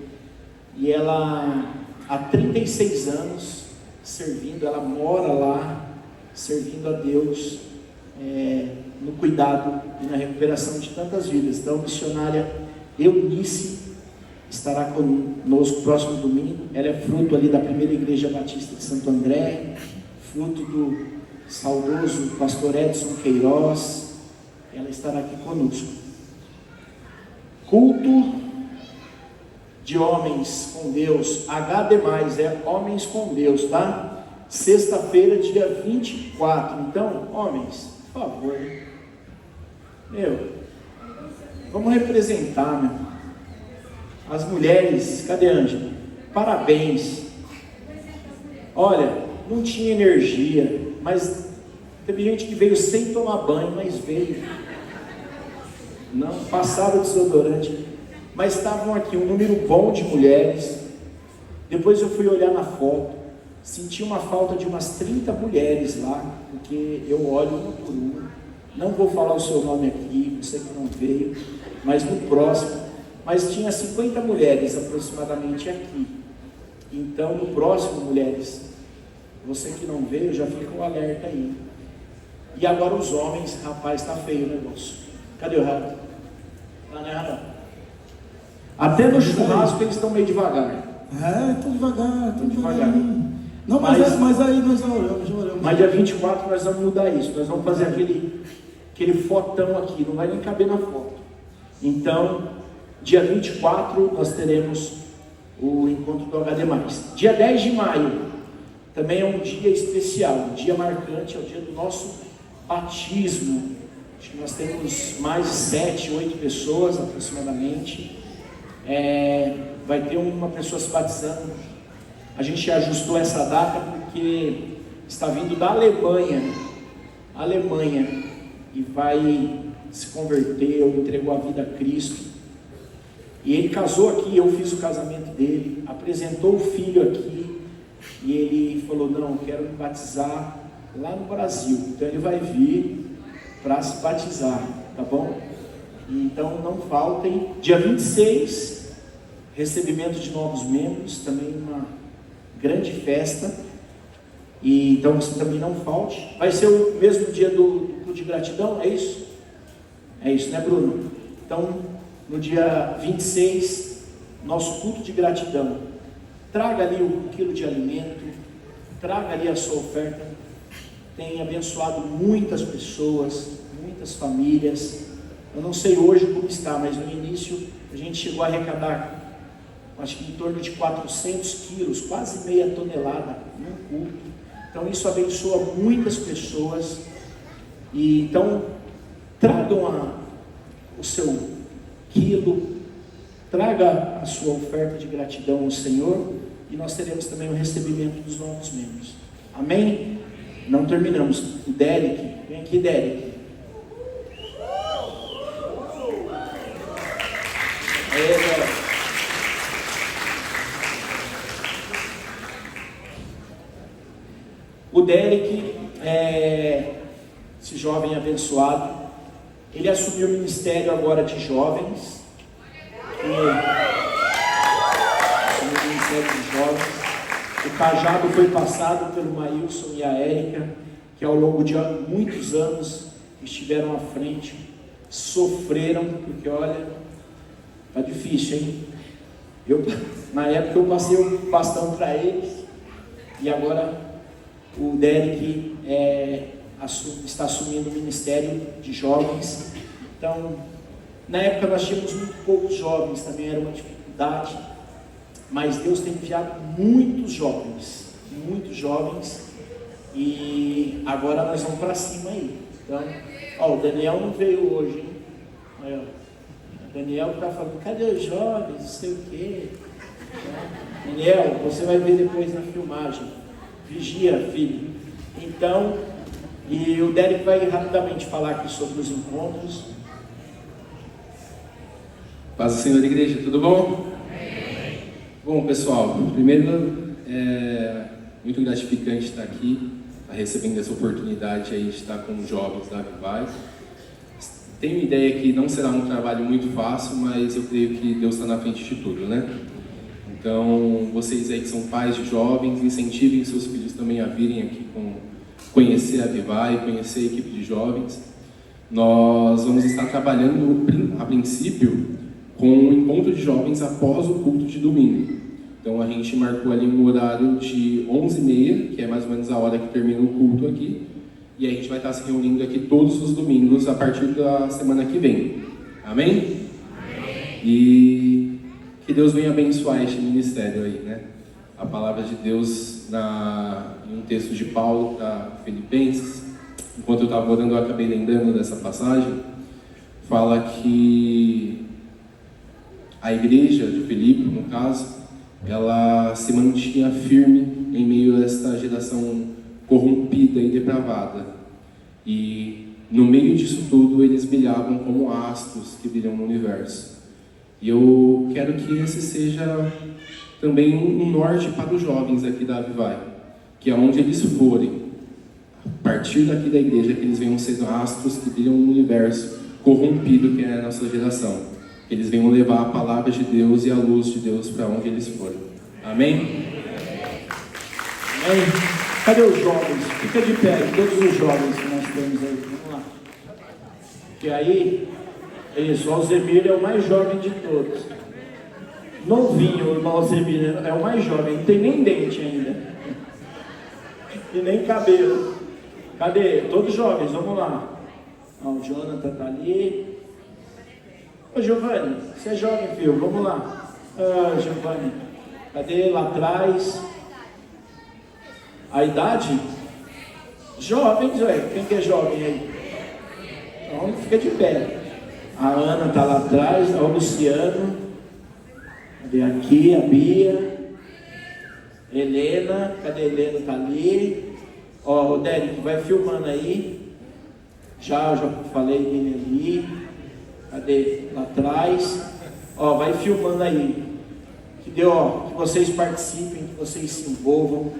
E ela, há 36 anos, servindo, ela mora lá, servindo a Deus, no cuidado e na recuperação de tantas vidas. Então, a missionária Eunice estará conosco próximo domingo. Ela é fruto ali da primeira igreja batista de Santo André, fruto do saudoso pastor Edson Queiroz. Ela estará aqui conosco. Culto de homens com Deus, HD+, é homens com Deus, tá? Sexta-feira, dia 24. Então, homens, por favor, vamos representar, meu. As mulheres, cadê a Ângela? Parabéns. Olha, não tinha energia, mas teve gente que veio sem tomar banho, mas veio. Não, passaram o desodorante, mas estavam aqui um número bom de mulheres. Depois eu fui olhar na foto, senti uma falta de umas 30 mulheres lá, porque eu olho uma por uma. Não vou falar o seu nome aqui, você que não veio, mas no próximo. Mas tinha 50 mulheres aproximadamente aqui. Então, no próximo, mulheres, você que não veio, já fica um alerta aí. E agora os homens, rapaz, tá feio o negócio. Cadê o rato? Tá, né, Rato? Até no churrasco eles estão meio devagar. Tô devagar, tô devagar. Não, mas aí nós já oramos. Mas dia 24 nós vamos mudar isso. Nós vamos fazer aquele fotão aqui, não vai nem caber na foto. Então, dia 24 nós teremos o encontro do HD+. Dia 10 de maio também é um dia especial, um dia marcante, é o dia do nosso batismo. Acho que nós temos mais de 7, 8 pessoas aproximadamente. Vai ter uma pessoa se batizando. A gente ajustou essa data porque está vindo da Alemanha, e vai se converter, ou entregou a vida a Cristo. E ele casou aqui, eu fiz o casamento dele, apresentou o filho aqui, e ele falou, não, quero me batizar lá no Brasil. Então ele vai vir para se batizar, tá bom? Então não faltem. Dia 26, recebimento de novos membros, também uma grande festa. E então você também não falte. Vai ser o mesmo dia do culto de gratidão, é isso? É isso, né, Bruno? Então, no dia 26, nosso culto de gratidão. Traga ali o quilo de alimento, traga ali a sua oferta. Tem abençoado muitas pessoas, muitas famílias. Eu não sei hoje como está, mas no início a gente chegou a arrecadar, acho que em torno de 400 quilos, quase meia tonelada num culto. Então isso abençoa muitas pessoas. E então tragam o seu quilo, traga a sua oferta de gratidão ao Senhor, e nós teremos também o recebimento dos novos membros. Amém? Não terminamos. O Derek, vem aqui, Derek. O Derek, esse jovem abençoado, ele assumiu o ministério agora de jovens. Assumiu o ministério de jovens. O cajado foi passado pelo Maílson e a Érica, que ao longo de muitos anos estiveram à frente, sofreram, porque olha, tá difícil, hein? Na época eu passei o bastão para eles, e agora o Derek está assumindo o ministério de jovens. Então, na época nós tínhamos muito poucos jovens, também era uma dificuldade, mas Deus tem enviado muitos jovens, e agora nós vamos para cima aí. Então, o Daniel não veio hoje, hein? Olha, o Daniel está falando, cadê os jovens, não sei o quê. Daniel, você vai ver depois na filmagem. Vigia, filho. Então, e o Derek vai rapidamente falar aqui sobre os encontros. Paz do Senhor, igreja, tudo bom? Bom, pessoal, primeiro é muito gratificante estar aqui, recebendo essa oportunidade aí de estar com os jovens da Avivai. Tenho ideia que não será um trabalho muito fácil, mas eu creio que Deus está na frente de tudo, né? Então, vocês aí que são pais de jovens, incentivem seus filhos também a virem aqui conhecer a Avivai, conhecer a equipe de jovens. Nós vamos estar trabalhando, a princípio, com um encontro de jovens após o culto de domingo. Então a gente marcou ali um horário de 11h30, que é mais ou menos a hora que termina o culto aqui, e a gente vai estar se reunindo aqui todos os domingos a partir da semana que vem. Amém? E que Deus venha abençoar este ministério aí, né? A palavra de Deus em um texto de Paulo para Filipenses, enquanto eu estava orando eu acabei lembrando dessa passagem, fala que a igreja de Filipe, no caso, ela se mantinha firme em meio a esta geração corrompida e depravada. E no meio disso tudo, eles brilhavam como astros que brilham no universo. E eu quero que esse seja também um norte para os jovens aqui da Avivai, que aonde eles forem, a partir daqui da igreja, que eles venham ser astros que brilham no universo corrompido que é a nossa geração. Eles venham levar a palavra de Deus e a luz de Deus para onde eles forem. Amém? Amém? Cadê os jovens? Fica de pé, todos os jovens que nós temos aí. Vamos lá. Que aí, isso, o Alzemir é o mais jovem de todos. Novinho, o irmão Alzemir é o mais jovem, não tem nem dente ainda. E nem cabelo. Cadê? Todos jovens, vamos lá. Ó, o Jonathan está ali. Ô Giovanni, você é jovem, filho, vamos lá. Ah, Giovanni, cadê lá atrás? A idade? Jovens, ué, quem que é jovem aí? Então fica de pé. A Ana está lá atrás, ó, o Luciano. Cadê aqui? A Bia. Helena, cadê a Helena? Está ali. Ó, o Derek, vai filmando aí. Já falei dele ali. Cadê? Lá atrás. Ó, vai filmando aí. Que vocês participem, que vocês se envolvam,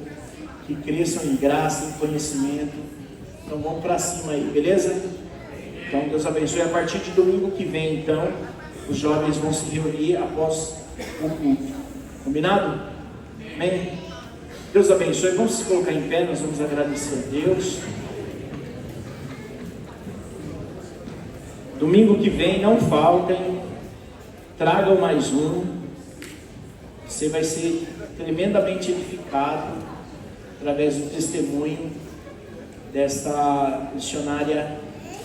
que cresçam em graça, em conhecimento. Então vamos para cima aí, beleza? Então Deus abençoe. A partir de domingo que vem, então, os jovens vão se reunir após o culto. Combinado? Amém? Deus abençoe. Vamos se colocar em pé, nós vamos agradecer a Deus. Domingo que vem, não faltem, tragam mais um. Você vai ser tremendamente edificado através do testemunho dessa missionária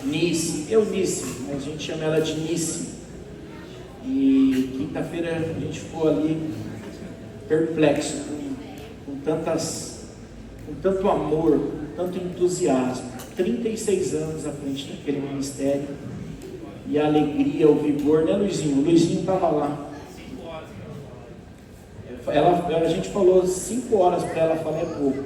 Nice. Eunice, mas a gente chama ela de Nice. E quinta-feira a gente ficou ali perplexo com tanto amor, com tanto entusiasmo. 36 anos à frente daquele ministério. E a alegria, o vigor, né, Luizinho? O Luizinho estava lá. A gente falou 5 horas para ela falar é pouco.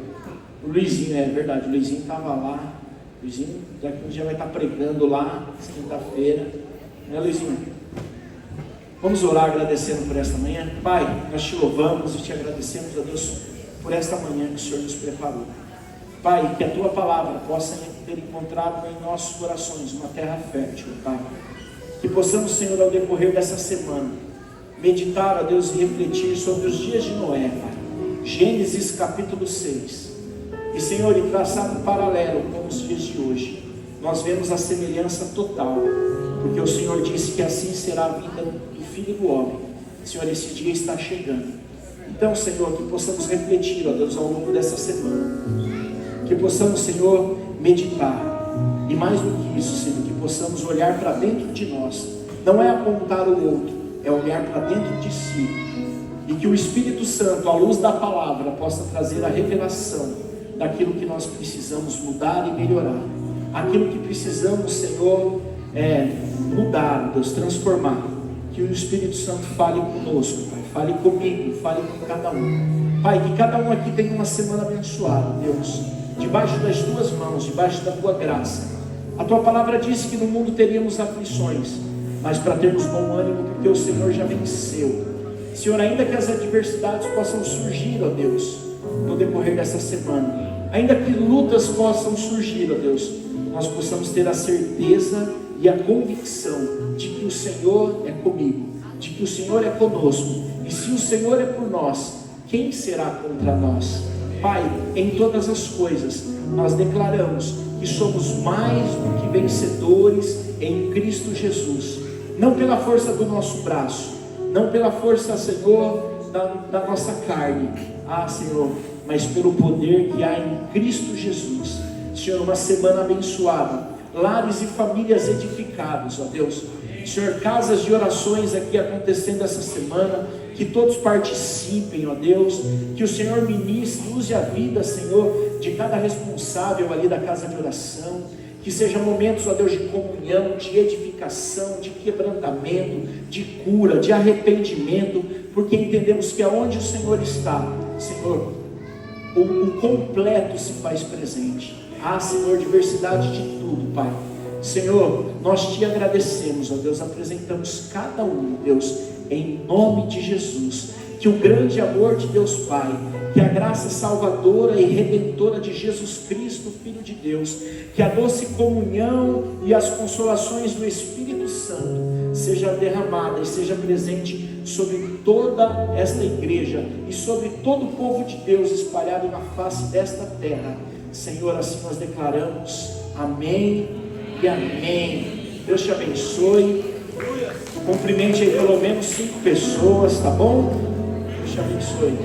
O Luizinho, é verdade, o Luizinho estava lá. O Luizinho daqui um dia vai estar pregando lá, quinta-feira. Né, Luizinho? Vamos orar agradecendo por esta manhã. Pai, nós te louvamos e te agradecemos, a Deus, por esta manhã que o Senhor nos preparou. Pai, que a tua palavra possa ter encontrado em nossos corações uma terra fértil, Pai. Que possamos, Senhor, ao decorrer dessa semana, meditar, ó Deus, e refletir sobre os dias de Noé, Pai. Gênesis capítulo 6. E, Senhor, e traçar um paralelo com os dias de hoje. Nós vemos a semelhança total, porque o Senhor disse que assim será a vida do Filho do Homem. Senhor, esse dia está chegando. Então, Senhor, que possamos refletir, ó Deus, ao longo dessa semana. Que possamos, Senhor, meditar. E mais do que isso, Senhor, que possamos olhar para dentro de nós. Não é apontar o outro, é olhar para dentro de si. E que o Espírito Santo, à luz da palavra, possa trazer a revelação daquilo que nós precisamos mudar e melhorar. Aquilo que precisamos, Senhor, mudar, Deus, transformar. Que o Espírito Santo fale conosco, Pai. Fale comigo, fale com cada um. Pai, que cada um aqui tenha uma semana abençoada, Deus. Debaixo das tuas mãos, debaixo da tua graça. A tua palavra diz que no mundo teríamos aflições, mas para termos bom ânimo, porque o Senhor já venceu. Senhor, ainda que as adversidades possam surgir, ó Deus, no decorrer dessa semana, ainda que lutas possam surgir, ó Deus, nós possamos ter a certeza e a convicção de que o Senhor é comigo, de que o Senhor é conosco, e se o Senhor é por nós, quem será contra nós? Pai, em todas as coisas, nós declaramos que somos mais do que vencedores em Cristo Jesus, não pela força do nosso braço, não pela força, Senhor, da nossa carne, Senhor, mas pelo poder que há em Cristo Jesus. Senhor, uma semana abençoada, lares e famílias edificados, ó Deus. Senhor, casas de orações aqui acontecendo essa semana, que todos participem, ó Deus, que o Senhor ministre, use a vida, Senhor, de cada responsável ali da casa de oração, que sejam momentos, ó Deus, de comunhão, de edificação, de quebrantamento, de cura, de arrependimento, porque entendemos que aonde o Senhor está, Senhor, o completo se faz presente. Senhor, diversidade de tudo, Pai. Senhor, nós te agradecemos, ó Deus, apresentamos cada um, Deus, em nome de Jesus, que o grande amor de Deus Pai, que a graça salvadora e redentora de Jesus Cristo, Filho de Deus, que a doce comunhão e as consolações do Espírito Santo seja derramada e seja presente sobre toda esta igreja e sobre todo o povo de Deus espalhado na face desta terra. Senhor, assim nós declaramos, amém e amém. Deus te abençoe. Cumprimente aí pelo menos 5 pessoas, tá bom? Deus te abençoe.